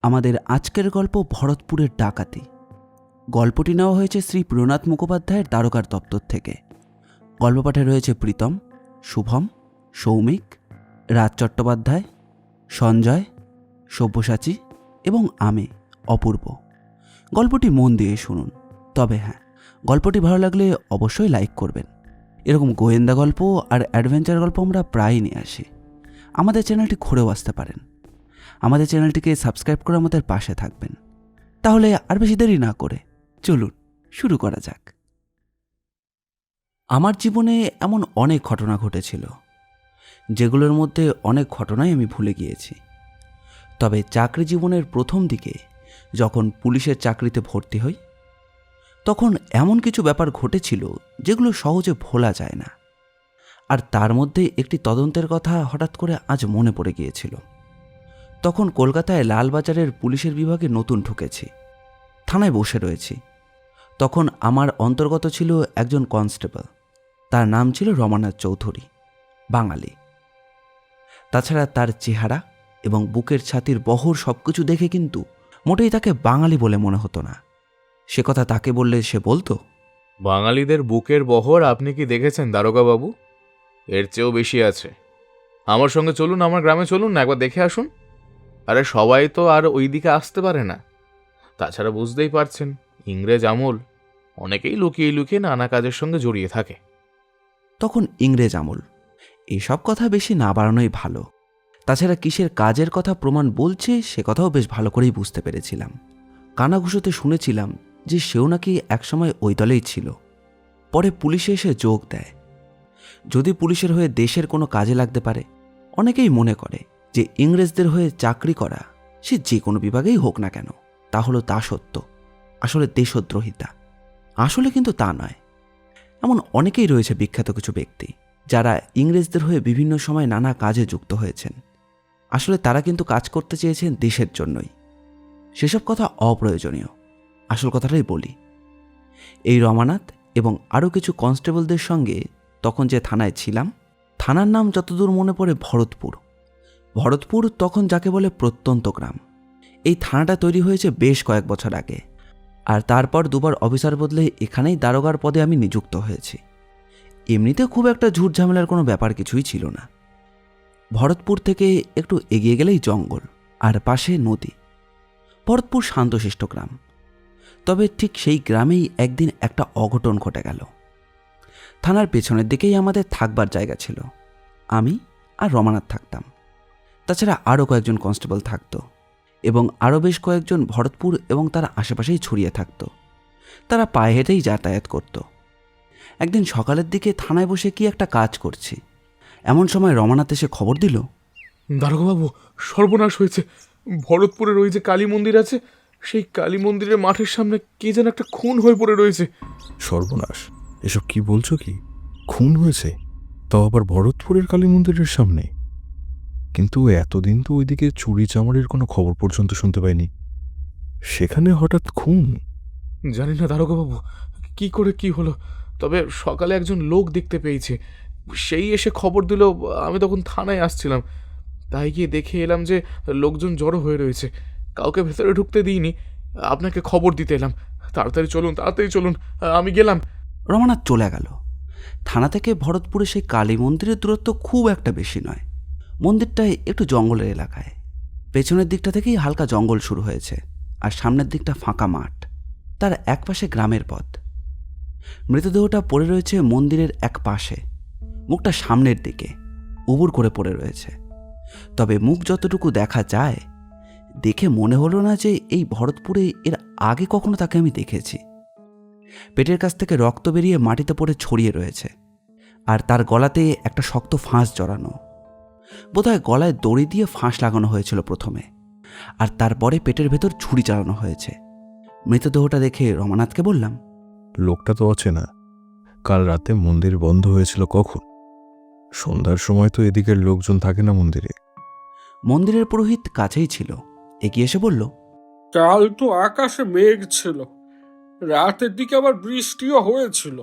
আমাদের আজকের গল্প ভরতপুরের ডাকাতি। গল্পটি নেওয়া হয়েছে শ্রী প্রণাথ মুখোপাধ্যায়ের দ্বারকার দপ্তর থেকে। গল্প পাঠে রয়েছে প্রীতম, শুভম, সৌমিক, রাজ চট্টোপাধ্যায়, সঞ্জয়, সব্যসাচী এবং আমি অপূর্ব। গল্পটি মন দিয়ে শুনুন। তবে হ্যাঁ, গল্পটি ভালো লাগলে অবশ্যই লাইক করবেন। এরকম গোয়েন্দা গল্প আর অ্যাডভেঞ্চার গল্প আমরা প্রায়ই নিয়ে আসি। আমাদের চ্যানেলটি ঘুরেও আসতে পারেন। আমাদের চ্যানেলটিকে সাবস্ক্রাইব করে আমাদের পাশে থাকবেন। তাহলে আর বেশি দেরি না করে চলুন শুরু করা যাক। আমার জীবনে এমন অনেক ঘটনা ঘটেছিল, যেগুলোর মধ্যে অনেক ঘটনাই আমি ভুলে গিয়েছি। তবে চাকরি জীবনের প্রথম দিকে যখন পুলিশের চাকরিতে ভর্তি হই, তখন এমন কিছু ব্যাপার ঘটেছিল যেগুলো সহজে ভোলা যায় না। আর তার মধ্যে একটি তদন্তের কথা হঠাৎ করে আজ মনে পড়ে গিয়েছিল। তখন কলকাতায় লালবাজারের পুলিশের বিভাগে নতুন ঢুকেছি, থানায় বসে রয়েছি। তখন আমার অন্তর্গত ছিল একজন কনস্টেবল, তার নাম ছিল রমানাথ চৌধুরী, বাঙালি। তাছাড়া তার চেহারা এবং বুকের ছাতির বহর সবকিছু দেখে কিন্তু মোটেই তাকে বাঙালি বলে মনে হতো না। সে কথা তাকে বললে সে বলতো, বাঙালিদের বুকের বহর আপনি কি দেখেছেন দারোগাবাবু? এর চেয়েও বেশি আছে। আমার সঙ্গে চলুন, আমার গ্রামে চলুন না, একবার দেখে আসুন। আরে সবাই তো আর ওই দিকে আসতে পারে না। তাছাড়া বুঝতেই পারছেন, ইংরেজ আমল, অনেকেই লুকিয়ে লুকিয়ে নানা কাজের সঙ্গে জড়িয়ে থাকে। তখন ইংরেজ আমল, এসব কথা বেশি না বাড়ানোই ভালো। তাছাড়া কিসের কাজের কথা প্রমাণ বলছে সে কথাও বেশ ভালো করেই বুঝতে পেরেছিলাম। কানাঘুষোতে শুনেছিলাম যে সেও নাকি একসময় ওই দলেই ছিল, পরে পুলিশে এসে যোগ দেয়। যদি পুলিশের হয়ে দেশের কোনো কাজে লাগতে পারে, অনেকেই মনে করে যে ইংরেজদের হয়ে চাকরি করা, সে যে কোনো বিভাগেই হোক না কেন, তা হলো দাসত্ব, আসলে দেশদ্রোহিতা। আসলে কিন্তু তা নয়। এমন অনেকেই রয়েছে বিখ্যাত কিছু ব্যক্তি, যারা ইংরেজদের হয়ে বিভিন্ন সময় নানা কাজে যুক্ত হয়েছেন। আসলে তারা কিন্তু কাজ করতে চেয়েছেন দেশের জন্যই। সেসব কথা অপ্রয়োজনীয়, আসল কথাটাই বলি। এই রমানাথ এবং আরও কিছু কনস্টেবলদের সঙ্গে তখন যে থানায় ছিলাম, থানার নাম যতদূর মনে পড়ে ভরতপুর। ভরতপুর তখন যাকে বলে প্রত্যন্ত গ্রাম। এই থানাটা তৈরি হয়েছে বেশ কয়েক বছর আগে, আর তারপর দুবার অফিসার বদলে এখানেই দারোগার পদে আমি নিযুক্ত হয়েছি। এমনিতে খুব একটা ঝুট ঝামেলার কোনো ব্যাপার কিছুই ছিল না। ভরতপুর থেকে একটু এগিয়ে গেলেই জঙ্গল, আর পাশে নদী। ভরতপুর শান্তশিষ্ট গ্রাম। তবে ঠিক সেই গ্রামেই একদিন একটা অঘটন ঘটে গেল। থানার পেছনের দিকেই আমাদের থাকবার জায়গা ছিল। আমি আর রমানাথ থাকতাম। তাছাড়া আরও কয়েকজন কনস্টেবল থাকতো, এবং আরও বেশ কয়েকজন ভরতপুর এবং তার আশেপাশেই ছড়িয়ে থাকত। তারা পায়ে হেঁটেই যাতায়াত করত। একদিন সকালের দিকে থানায় বসে কি একটা কাজ করছি, এমন সময় রমানাথ এসে খবর দিল, দারোগাবাবু, সর্বনাশ হয়েছে। ভরতপুরের ওই যে কালী মন্দির আছে, সেই কালী মন্দিরের মাঠের সামনে কে যেন একটা খুন হয়ে পড়ে রয়েছে। সর্বনাশ! এসব কি বলছো? কি খুন হয়েছে? তাও আবার ভরতপুরের কালী মন্দিরের সামনে? কিন্তু এতদিন তো ওইদিকে চুরি চামারির কোনো খবর পর্যন্ত শুনতে পাইনি, সেখানে হঠাৎ খুন? জানি না দারোগাবাবু, কি করে কি হলো। তবে সকালে একজন লোক দেখতে পেয়েছে, সেই এসে খবর দিল। আমি তখন থানায় আসছিলাম, তাই গিয়ে দেখে এলাম যে লোকজন জড়ো হয়ে রয়েছে। কাউকে ভেতরে ঢুকতে দিইনি, আপনাকে খবর দিতে এলাম। তাড়াতাড়ি চলুন, তাড়াতাড়ি চলুন, আমি গেলাম। রমানাথ চলে গেল। থানা থেকে ভরতপুরে সেই কালী মন্দিরের দূরত্ব খুব একটা বেশি নয়। মন্দিরটায় একটু জঙ্গলের এলাকায়। পেছনের দিকটা থেকেই হালকা জঙ্গল শুরু হয়েছে, আর সামনের দিকটা ফাঁকা মাঠ। তার একপাশে গ্রামের পথ। মৃতদেহটা পড়ে রয়েছে মন্দিরের এক পাশে, মুখটা সামনের দিকে উবুর করে পড়ে রয়েছে। তবে মুখ যতটুকু দেখা যায়, দেখে মনে হলো না যে এই ভরতপুরে এর আগে কখনো তাকে আমি দেখেছি। পেটের কাছ থেকে রক্ত বেরিয়ে মাটিতে পড়ে ছড়িয়ে রয়েছে, আর তার গলাতে একটা শক্ত ফাঁস জড়ানো। বোধহয় গলায় দড়ি দিয়ে ফাঁস লাগানো হয়েছিল প্রথমে, আর তারপরে পেটের ভেতর ছুরি চালানো হয়েছে। মৃতদেহটা দেখে রমানাথকে বললাম, লোকটা তো অচেনা। কাল রাতে মন্দির বন্ধ হয়েছিল কখন? সন্ধ্যার সময় তো এদিকের লোকজন থাকে না মন্দিরে। মন্দিরের পুরোহিত কাছেই ছিল, এগিয়ে এসে বলল, কাল তো আকাশে মেঘ ছিল, রাতের দিকে আবার বৃষ্টিও হয়েছিল,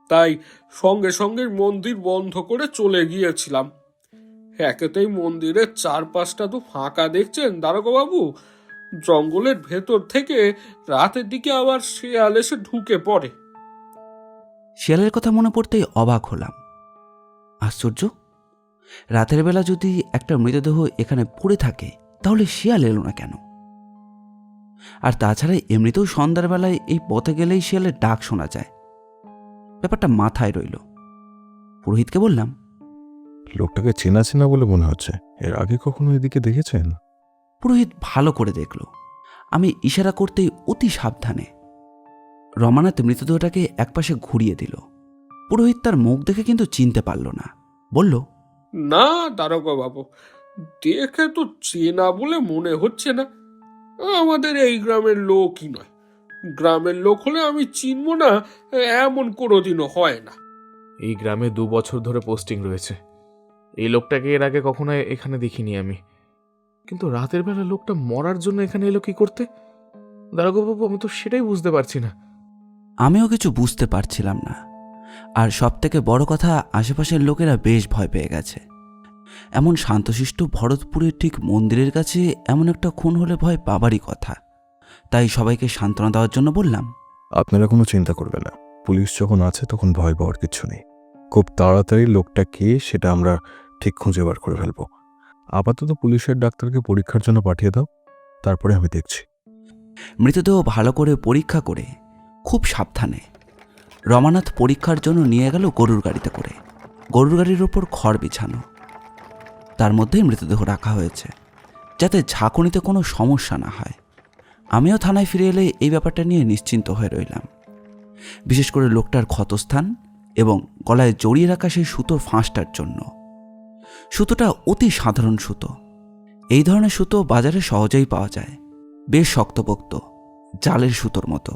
তাই সঙ্গে সঙ্গে মন্দির বন্ধ করে চলে গিয়েছিলাম। একেতেই মন্দিরের চারপাশটা তো ফাঁকা দেখছেন দারোগাবাবু, জঙ্গলের ভেতর থেকে রাতের দিকে আবার শেয়াল এসে ঢুকে পড়ে। শিয়ালের কথা মনে পড়তেই অবাক হলাম। আশ্চর্য, রাতের বেলা যদি একটা মৃতদেহ এখানে পড়ে থাকে তাহলে শিয়াল এলো না কেন? আর তাছাড়া এমনিতেও সন্ধ্যার বেলায় এই পথে গেলেই শিয়ালের ডাক শোনা যায়। ব্যাপারটা মাথায় রইল। পুরোহিতকে বললাম, লোকটাকে চেনা চেনা বলে মনে হচ্ছে। এর আগে কখনো এদিকে দেখেছেন? পুরোহিত ভালো করে দেখল। আমি ইশারা করতেই অতি সাবধানে রমানাথ মৃতদেহটাকে একপাশে ঘুরিয়ে দিল। পুরোহিত তার মুখ দেখে কিন্তু চিনতে পারল না। বলল, না দারোগা বাবু, দেখে তো চেনা বলে মনে হচ্ছে না। আমাদের এই গ্রামের লোকই নয়। গ্রামের লোক হলে আমি চিনব না, এমন কোনোদিনও হয় না। এই গ্রামে 2 বছর ধরে পোস্টিং রয়েছে। এই লোকটাকে এর আগে কখনো এখানে দেখিনি আমি। কিন্তু রাতের বেলা লোকটা মরার জন্য এখানে এলো কি করতে? দারোগাবাবু, আমি তো সেটাই বুঝতে পারছি না। আমিও কিছু বুঝতে পারছিলাম না। আর সবথেকে বড় কথা, আশেপাশের লোকেরা বেশ ভয় পেয়ে গেছে। এমন শান্তশিষ্ট ভরতপুরের ঠিক মন্দিরের কাছে এমন একটা খুন হলে ভয় পাবারই কথা। তাই সবাইকে সান্ত্বনা দেওয়ার জন্য বললাম, আপনারা কোনো চিন্তা করবেন না। পুলিশ যখন আছে তখন ভয় পাওয়ার কিছু নেই। খুব তাড়াতাড়ি লোকটা কে সেটা আমরা ঠিক খুঁজে বার করে ফেলব। আপাতত পুলিশের ডাক্তারকে পরীক্ষার জন্য পাঠিয়ে দাও, তারপরে আমি দেখছি। মৃতদেহ ভালো করে পরীক্ষা করে খুব সাবধানে রমানাথ পরীক্ষার জন্য নিয়ে গেল গরুর গাড়িতে করে। গরুর গাড়ির ওপর খড় বিছানো, তার মধ্যেই মৃতদেহ রাখা হয়েছে যাতে ঝাঁকুনিতে কোনো সমস্যা না হয়। আমিও থানায় ফিরে এলে এই ব্যাপারটা নিয়ে নিশ্চিন্ত হয়ে রইলাম। বিশেষ করে লোকটার ক্ষতস্থান এবং গলায় জড়িয়ে রাখা সেই সুতোর ফাঁসটার জন্য। সুতোটা অতি সাধারণ সুতো। এই ধরনের সুতো বাজারে সহজেই পাওয়া যায়, বেশ শক্তপোক্ত, জালের সুতোর মতো।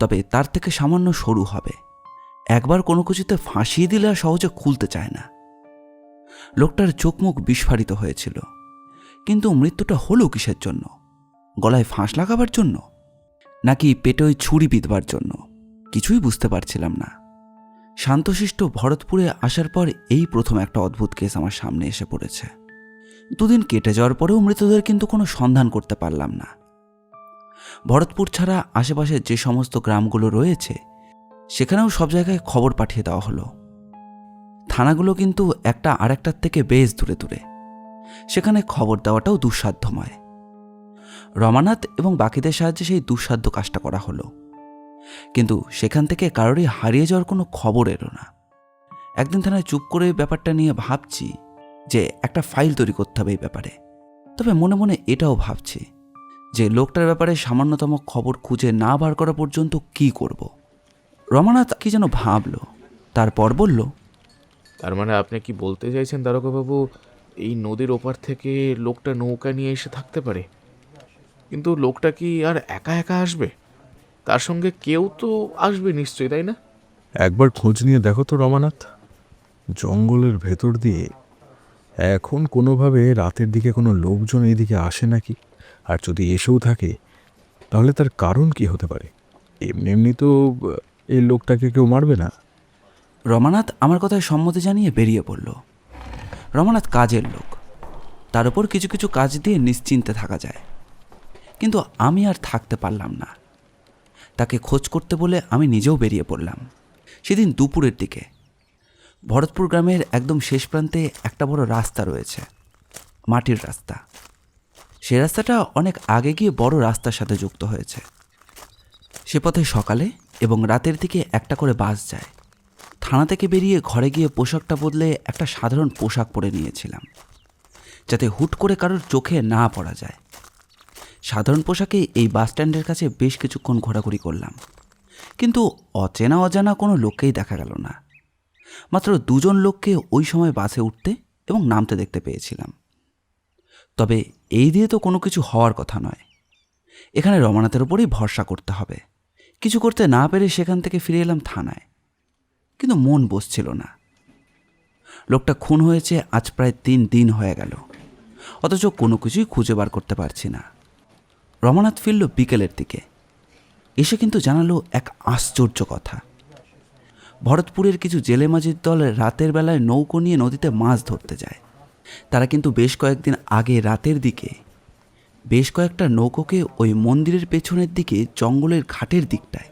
তবে তার থেকে সামান্য সরু হবে। একবার কোনো কিছুতে ফাঁসিয়ে দিলে আর সহজে খুলতে চায় না। লোকটার চোখ মুখ বিস্ফারিত হয়েছিল। কিন্তু মৃত্যুটা হলো কিসের জন্য? গলায় ফাঁস লাগাবার জন্য, নাকি পেটে ওই ছুরি বিঁধবার জন্য? কিছুই বুঝতে পারছিলাম না। শান্তশিষ্ট ভরতপুরে আসার পর এই প্রথম একটা অদ্ভুত কেস আমার সামনে এসে পড়েছে। 2 দিন কেটে যাওয়ার পরেও মৃতদের কিন্তু কোনো সন্ধান করতে পারলাম না। ভরতপুর ছাড়া আশেপাশে যে সমস্ত গ্রামগুলো রয়েছে সেখানেও সব জায়গায় খবর পাঠিয়ে দেওয়া হলো। থানাগুলো কিন্তু একটা আরেকটার থেকে বেশ দূরে দূরে। সেখানে খবর দেওয়াটাও দুঃসাধ্যময়। রমানাথ এবং বাকিদের সাহায্যে সেই দুঃসাধ্য কাজটা করা হলো। কিন্তু সেখান থেকে কারোরই হারিয়ে যাওয়ার কোনো খবর এলো না। একদিন থানায় চুপ করে ব্যাপারটা নিয়ে ভাবছি যে একটা ফাইল তৈরি করতে হবে এই ব্যাপারে। তবে মনে মনে এটাও ভাবছি যে লোকটার ব্যাপারে সামান্যতম খবর খুঁজে না বার করা পর্যন্ত কি করব। রমানাথ কি যেন ভাবল, তারপর বলল, তার মানে আপনি কি বলতে চাইছেন দারোগাবাবু, এই নদীর ওপার থেকে লোকটা নৌকা নিয়ে এসে থাকতে পারে? কিন্তু লোকটা কি আর একা একা আসবে? তার সঙ্গে কেউ তো আসবে নিশ্চয়ই, তাই না? একবার খোঁজ নিয়ে দেখো তো রমানাথ। জঙ্গলের ভেতর দিয়ে এখন কোনোভাবে রাতের দিকে কোনো লোকজন এইদিকে আসে নাকি? আর যদি এসেও থাকে তাহলে তার কারণ কি হতে পারে? এমনি এমনি তো এই লোকটাকে কেউ মারবে না। রমানাথ আমার কথায় সম্মতি জানিয়ে বেরিয়ে পড়ল। রমানাথ কাজের লোক, তার উপর কিছু কিছু কাজ দিয়ে নিশ্চিন্তে থাকা যায়। কিন্তু আমি আর থাকতে পারলাম না। তাকে খোঁজ করতে বলে আমি নিজেও বেরিয়ে পড়লাম। সেদিন দুপুরের দিকে ভরতপুর গ্রামের একদম শেষ প্রান্তে একটা বড় রাস্তা রয়েছে, মাটির রাস্তা। সে রাস্তাটা অনেক আগে গিয়ে বড় রাস্তার সাথে যুক্ত হয়েছে। সে পথে সকালে এবং রাতের দিকে একটা করে বাস যায়। থানা থেকে বেরিয়ে ঘরে গিয়ে পোশাকটা বদলে একটা সাধারণ পোশাক পরে নিয়েছিলাম, যাতে হুট করে কারোর চোখে না পড়া যায়। সাধারণ পোশাকে এই বাসস্ট্যান্ডের কাছে বেশ কিছুক্ষণ ঘোরাঘুরি করলাম, কিন্তু অচেনা অজানা কোনো লোককেই দেখা গেল না। মাত্র 2 জন লোককে ওই সময় বাসে উঠতে এবং নামতে দেখতে পেয়েছিলাম। তবে এই দিয়ে তো কোনো কিছু হওয়ার কথা নয়। এখানে রমানাথের ওপরেই ভরসা করতে হবে। কিছু করতে না পেরে সেখান থেকে ফিরে এলাম থানায়, কিন্তু মন বসছিল না। লোকটা খুন হয়েছে আজ প্রায় 3 দিন হয়ে গেল, অথচ কোনো কিছুই খুঁজে বার করতে পারছি না। রমানাথ ফিরল বিকেলের দিকে, এসে কিন্তু জানালো এক আশ্চর্য কথা। ভরতপুরের কিছু জেলে মাঝির দল রাতের বেলায় নৌকো নিয়ে নদীতে মাছ ধরতে যায়। তারা কিন্তু বেশ কয়েকদিন আগে রাতের দিকে বেশ কয়েকটা নৌকোকে ওই মন্দিরের পেছনের দিকে জঙ্গলের ঘাটের দিকটায়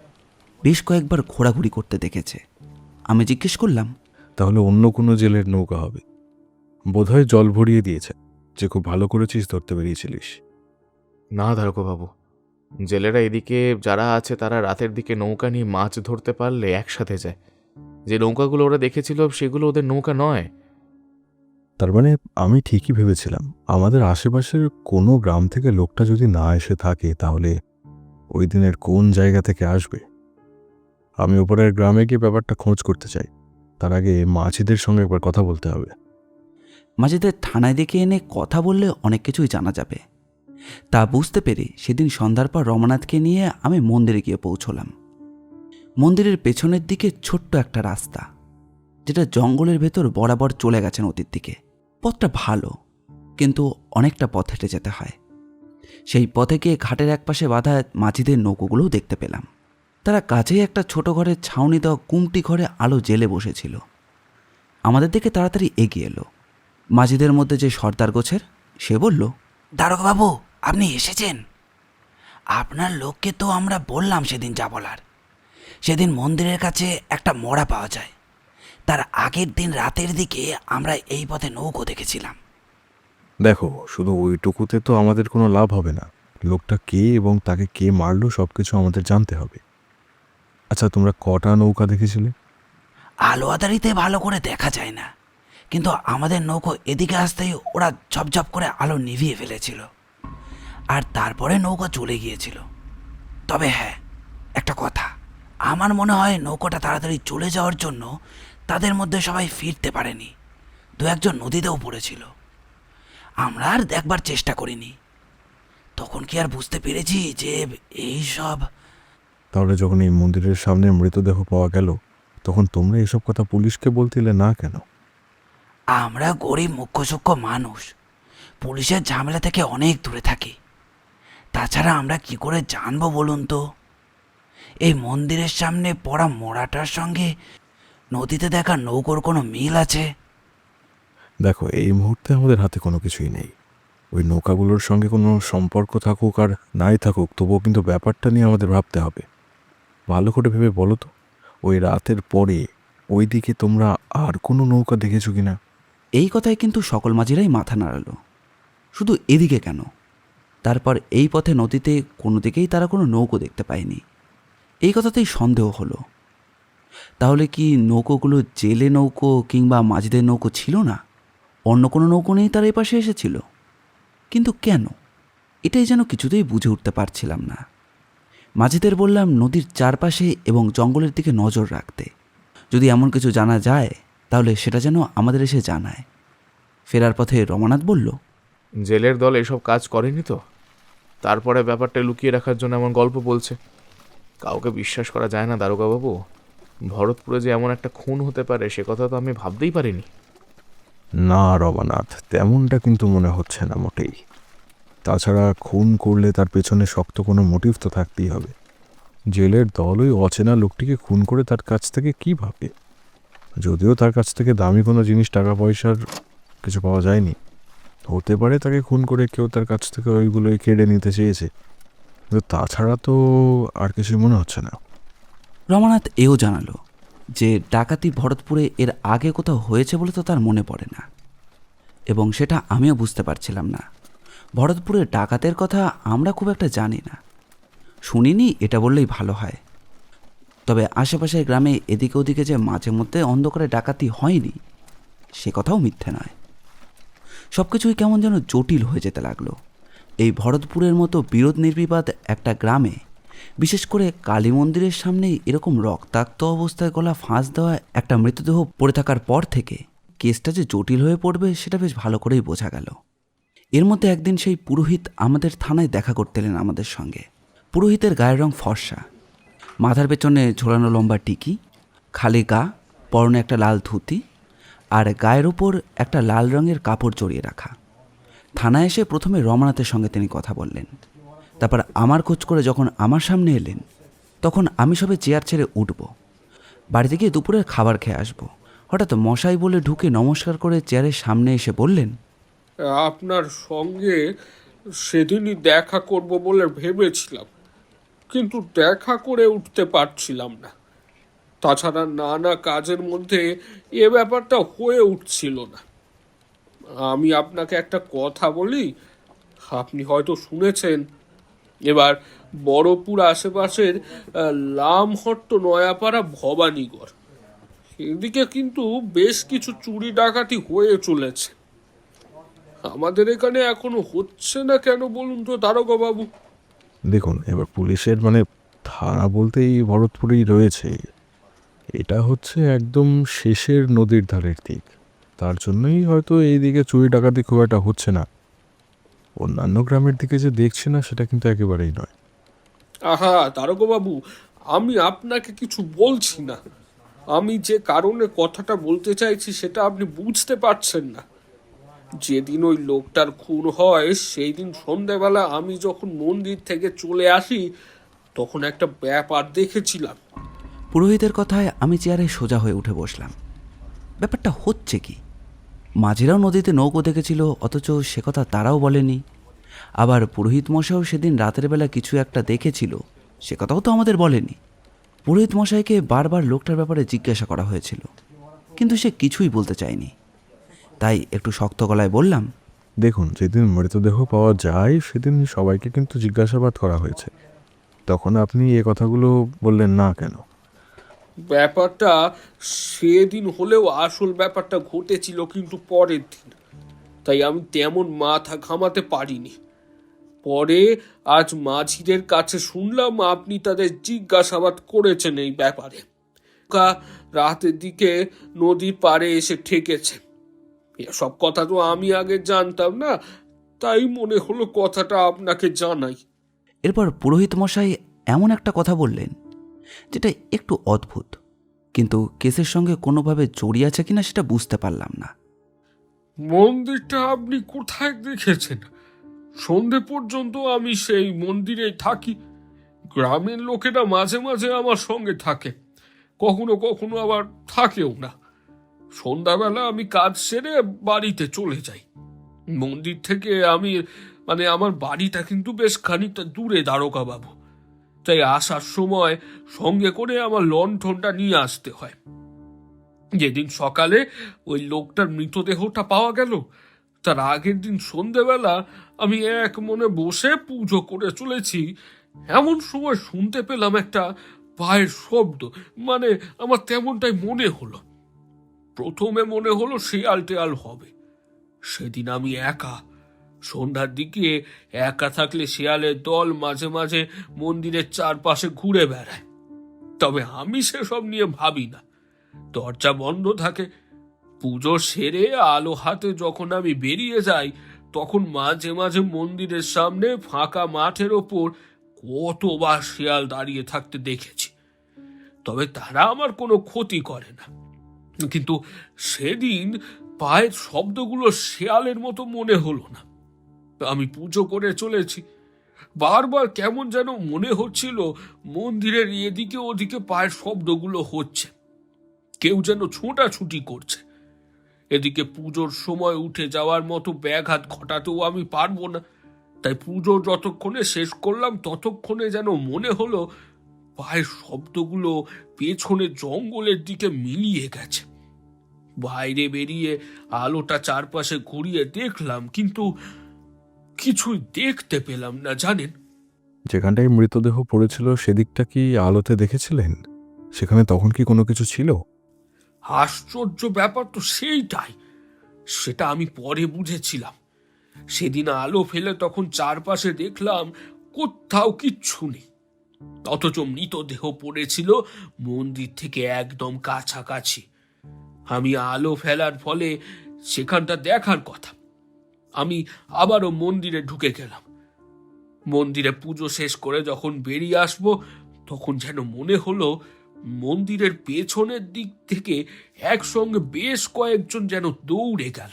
বেশ কয়েকবার ঘোরাঘুরি করতে দেখেছে। আমি জিজ্ঞেস করলাম, তাহলে অন্য কোনো জেলের নৌকা হবে, বোধহয় জল ভরিয়ে দিয়েছে। যে খুব ভালো করেছিস ধরতে বেরিয়েছিলিস। না দারোগাবাবু, জেলেরা এদিকে যারা আছে তারা রাতের দিকে নৌকা নিয়ে মাছ ধরতে পারলে একসাথে যায়। যে নৌকাগুলো ওরা দেখেছিল সেগুলো ওদের নৌকা নয়। তার মানে আমি ঠিকই ভেবেছিলাম আমাদের আশেপাশের কোনো গ্রাম থেকে লোকটা যদি না এসে থাকে তাহলে ওই দিনের কোন জায়গা থেকে আসবে। আমি ওপরের গ্রামে গিয়ে ব্যাপারটা খোঁজ করতে চাই। তার আগে মাঝিদের সঙ্গে একবার কথা বলতে হবে। মাঝিদের থানায় ডেকে এনে কথা বললে অনেক কিছুই জানা যাবে। তা বুঝতে পেরে সেদিন সন্ধ্যার পর রমানাথকে নিয়ে আমি মন্দিরে গিয়ে পৌঁছলাম। মন্দিরের পেছনের দিকে ছোট্ট একটা রাস্তা, যেটা জঙ্গলের ভেতর বরাবর চলে গেছে নদীর দিকে। পথটা ভালো, কিন্তু অনেকটা পথ হেঁটে যেতে হয়। সেই পথে গিয়ে ঘাটের একপাশে বাঁধা মাঝিদের নৌকোগুলোও দেখতে পেলাম। তারা কাছেই একটা ছোট ঘরের ছাউনি দেওয়া কুমটি ঘরে আলো জেলে বসেছিল। আমাদের দিকে তাড়াতাড়ি এগিয়ে এলো। মাঝিদের মধ্যে যে সর্দার গোছের, সে বলল, দারোগাবাবু, আপনি এসেছেন। আপনার লোককে তো আমরা বললাম সেদিন যা বলার। সেদিন মন্দিরের কাছে একটা মরা পাওয়া যায়। তার আগের দিন রাতের দিকে আমরা এই পথে নৌকো দেখেছিলাম। দেখো, শুধু ওইটুকুতে তো আমাদের কোনো লাভ হবে না। লোকটা কে এবং তাকে কে মারলো সবকিছু আমাদের জানতে হবে। আচ্ছা, তোমরা কটা নৌকা দেখেছিলে? আলো আধারিতে ভালো করে দেখা যায় না, কিন্তু আমাদের নৌকো এদিকে আসতেই ওরা ঝপঝপ করে আলো নিভিয়ে ফেলেছিল, আর তারপরে নৌকা চলে গিয়েছিল। তবে হ্যাঁ, একটা কথা, আমার মনে হয় নৌকোটা তাড়াতাড়ি চলে যাওয়ার জন্য তাদের মধ্যে সবাই ফিরতে পারেনি। দু একজন নদীতেও পড়েছিল। আমরা আর দেখবার চেষ্টা করিনি। তখন কি আর বুঝতে পেরেছি যে এই সব। তাহলে যখন এই মন্দিরের সামনে মৃতদেহ পাওয়া গেল তখন তোমরা এসব কথা পুলিশকে বলছিলে না কেন? আমরা গরিব মুখ্য সূক্ষ্ম মানুষ, পুলিশের ঝামেলা থেকে অনেক দূরে থাকি। তাছাড়া আমরা কি করে জানবো বলুন তো, এই মন্দিরের সামনে পড়া মোড়াটার সঙ্গে নদীতে দেখা নৌকোর কোনো মিল আছে? দেখো, এই মুহূর্তে আমাদের হাতে কোনো কিছুই নেই। ওই নৌকাগুলোর সঙ্গে কোনো সম্পর্ক থাকুক আর নাই থাকুক, তবুও কিন্তু ব্যাপারটা নিয়ে আমাদের ভাবতে হবে। ভালো করে ভেবে বলো তো, ওই রাতের পরে ওই দিকে তোমরা আর কোনো নৌকা দেখেছো কিনা? এই কথায় কিন্তু সকল মাঝিরাই মাথা নাড়ালো। শুধু এদিকে কেন? তারপর এই পথে নদীতে কোনো দিকেই তারা কোনো নৌকো দেখতে পায়নি। এই কথাতেই সন্দেহ হলো। তাহলে কি নৌকোগুলো জেলে নৌকো কিংবা মাঝিদের নৌকো ছিল না? অন্য কোনো নৌকো নিয়েই তারা এই পাশে এসেছিল? কিন্তু কেন? এটাই যেন কিছুতেই বুঝে উঠতে পারছিলাম না। মাঝিদের বললাম নদীর চারপাশে এবং জঙ্গলের দিকে নজর রাখতে। যদি এমন কিছু জানা যায় তাহলে সেটা যেন আমাদের এসে জানায়। ফেরার পথে রমানাথ বলল, জেলের দল এসব কাজ করেনি তো? তারপরে ব্যাপারটা লুকিয়ে রাখার জন্য এমন গল্প বলছে। কাউকে বিশ্বাস করা যায় না দারোগাবাবু। ভরতপুরে যে এমন একটা খুন হতে পারে সে কথা তো আমি ভাবতেই পারিনি। না রমানাথ, তেমনটা কিন্তু মনে হচ্ছে না মোটেই। তাছাড়া খুন করলে তার পেছনে শক্ত কোনো মোটিভ তো থাকতেই হবে। জেলের দল ওই অচেনা লোকটিকে খুন করে তার কাছ থেকে কি ভাবে? যদিও তার কাছ থেকে দামি কোনো জিনিস, টাকা পয়সার কিছু পাওয়া যায়নি, হতে পারে তাকে খুন করে কেউ তার কাছ থেকে ওইগুলোই কেড়ে নিতে চেয়েছে। কিন্তু তাছাড়া তো আর কিছুই মনে হচ্ছে না। রমানাথ এও জানালো যে ডাকাতি ভরতপুরে এর আগে কোথাও হয়েছে বলে তো তার মনে পড়ে না, এবং সেটা আমিও বুঝতে পারছিলাম না। ভরতপুরের ডাকাতের কথা আমরা খুব একটা জানি না, শুনিনি এটা বললেই ভালো হয়। তবে আশেপাশের গ্রামে এদিকে ওদিকে যে মাঝে মধ্যে অন্ধকারে ডাকাতি হয়নি, সে কথাও মিথ্যে নয়। সব কিছুই কেমন যেন জটিল হয়ে যেতে লাগলো। এই ভরতপুরের মতো বিরোধ নির্বিবাদ একটা গ্রামে, বিশেষ করে কালী মন্দিরের সামনেই এরকম রক্তাক্ত অবস্থায় গলা ফাঁস দেওয়া একটা মৃতদেহ পড়ে থাকার পর থেকে কেসটা যে জটিল হয়ে পড়বে সেটা বেশ ভালো করেই বোঝা গেল। এর মধ্যে একদিন সেই পুরোহিত আমাদের থানায় দেখা করতে এলেন আমাদের সঙ্গে। পুরোহিতের গায়ের রং ফর্সা, মাথার পেছনে ঝোলানো লম্বা টিকি, খালি গা, পরনে একটা লাল ধুতি, আর গায়ের ওপর একটা লাল রঙের কাপড় জড়িয়ে রাখা। থানায় এসে প্রথমে রমানাথের সঙ্গে তিনি কথা বললেন। তারপর আমার খোঁজ করে যখন আমার সামনে এলেন, তখন আমি সবে চেয়ার ছেড়ে উঠব, বাড়িতে গিয়ে দুপুরের খাবার খেয়ে আসবো। হঠাৎ মশাই বলে ঢুকে নমস্কার করে চেয়ারের সামনে এসে বললেন, আপনার সঙ্গে সেদিনই দেখা করব বলে ভেবেছিলাম, কিন্তু দেখা করে উঠতে পারছিলাম না। তাছাড়া নানা কাজের মধ্যে এ ব্যাপারটা হয়ে উঠছিল না। আমি আপনাকে একটা কথা বলি, আপনি হয়তো শুনেছেন, এবার বড়পুর আশেপাশের লামহট্ট, নয়াপাড়া, ভবানীগড় এদিকে কিন্তু বেশ কিছু চুরি ডাকাতি হয়ে চলেছে। আমাদের এখানে এখনো হচ্ছে না কেন বলুন তো দারোগা বাবু? দেখুন, এবার পুলিশের থানা বলতেই ভরতপুরেই রয়েছে। এটা হচ্ছে একদম শেষের নদীর ধারের দিক, তার জন্যই হয়তো এই দিকে চুরি ডাকাতি খুব একটা হচ্ছে না। অন্যান্য গ্রামের দিকে যে দেখছি না সেটা কিন্তু একেবারেই নয়। আহা দারোগা বাবু, আমি আপনাকে কিছু বলছি না। আমি যে কারণে কথাটা বলতে চাইছি সেটা আপনি বুঝতে পারছেন না। যেদিন ওই লোকটার খুন হয় সেই দিন সন্ধ্যাবেলা আমি যখন মন্দির থেকে চলে আসি, তখন একটা ব্যাপার দেখেছিলাম। পুরোহিতের কথায় আমি চেয়ারে সোজা হয়ে উঠে বসলাম। ব্যাপারটা হচ্ছে কি? মাঝিরাও নদীতে নৌকো দেখেছিল, অথচ সে কথা তারাও বলেনি। আবার পুরোহিত মশাইও সেদিন রাতের বেলা কিছু একটা দেখেছিল, সে কথাও তো আমাদের বলেনি। পুরোহিত মশাইকে বারবার লোকটার ব্যাপারে জিজ্ঞাসা করা হয়েছিল, কিন্তু সে কিছুই বলতে চায়নি। তাই একটু শক্ত গলায় বললাম, দেখুন, যেদিন মৃতদেহ পাওয়া যায় সেদিন সবাইকে কিন্তু জিজ্ঞাসাবাদ করা হয়েছে, তখন আপনি এ কথাগুলো বললেন না কেন? ব্যাপারটা সেদিন হলেও আসল ব্যাপারটা ঘটেছিল কিন্তু পরের দিন, তাই আমি তেমন মাথা ঘামাতে পারিনি। পরে আজ মাঝিদের কাছে শুনলাম আপনি তাদের জিজ্ঞাসাবাদ করেছেন এই ব্যাপারে। রাতের দিকে নদীর পাড়ে এসে ঠেকেছে। এসব কথা তো আমি আগে জানতাম না, তাই মনে হলো কথাটা আপনাকে জানাই। এরপর পুরোহিত মশাই এমন একটা কথা বললেন যেটা একটু অদ্ভুত, কিন্তু কেসের সঙ্গে কোনোভাবে জড়িয়ে আছে কিনা সেটা বুঝতে পারলাম না। মন্দিরটা আপনি কোথায় দেখেছেন? সন্ধে পর্যন্ত আমি সেই মন্দিরেই থাকি। গ্রামের লোকেরা মাঝে মাঝে আমার সঙ্গে থাকে, কখনো কখনো আবার থাকেও না। সন্ধ্যাবেলা আমি কাজ সেরে বাড়িতে চলে যাই। মন্দির থেকে আমি আমার বাড়িটা কিন্তু বেশ খানিকটা দূরে দারোগা বাবু, তাই আসার সময় সঙ্গে করে আমার লণ্ঠনটা নিয়ে আসতে হয়। যেদিন সকালে ওই লোকটার মৃতদেহটা পাওয়া গেল, তার আগের দিন সন্ধেবেলা আমি এক মনে বসে পুজো করে চলেছি, এমন সময় শুনতে পেলাম একটা পায়ের শব্দ। আমার তেমনটাই মনে হলো। প্রথমে মনে হলো শেয়াল টেয়াল হবে। সেদিন আমি একা। সন্ধ্যার দিকে একা থাকলে শেয়ালের দল মাঝে মাঝে মন্দিরের চারপাশে ঘুরে বেড়ায়, তবে আমি সেসব নিয়ে ভাবি না। দরজা বন্ধ থাকে। পুজো সেরে আলো হাতে যখন আমি বেরিয়ে যাই, তখন মাঝে মাঝে মন্দিরের সামনে ফাঁকা মাঠের ওপর কতবার শেয়াল দাঁড়িয়ে থাকতে দেখেছি, তবে তারা আমার কোনো ক্ষতি করে না। কিন্তু সেদিন পায়ের শব্দগুলো শেয়ালের মতো মনে হলো না। আমি পুজো করে চলেছি, বারবার কেমন যেন মনে হচ্ছিল মন্দিরের এদিকে ওদিকে পায়ের শব্দগুলো হচ্ছে, কেউ যেন ছোটাছুটি করছে। এদিকে পুজোর সময় উঠে যাওয়ার মতো ব্যাঘাত ঘটাতেও আমি পারবো না, তাই পুজো যতক্ষণে শেষ করলাম ততক্ষণে যেন মনে হলো পায়ের শব্দগুলো পেছনে জঙ্গলের দিকে মিলিয়ে গেছে। বাইরে বেরিয়ে আলোটা চারপাশে ঘুরিয়ে দেখলাম, কিন্তু কিছুই দেখতে পেলাম না জানেন। যেখানটায় মৃতদেহ পড়েছিল সেদিকটা কি আলোতে দেখেছিলেন? সেখানে তখন কি কোনো কিছু ছিল? আশ্চর্য ব্যাপার তো সেইটাই, সেটা আমি পরে বুঝেছিলাম। সেদিন আলো ফেলে তখন চারপাশে দেখলাম কোথাও কিচ্ছু নেই, অথচ মৃতদেহ পড়েছিল মন্দির থেকে একদম কাছাকাছি। আমি আলো ফেলার ফলে সেখানটা দেখার কথা। আমি আবারও মন্দিরে ঢুকে গেলাম। মন্দিরে পুজো শেষ করে যখন বেরিয়ে আসব, তখন যেন মনে হলো মন্দিরের পেছনের দিক থেকে একসঙ্গে বেশ কয়েকজন যেন দৌড়ে গেল,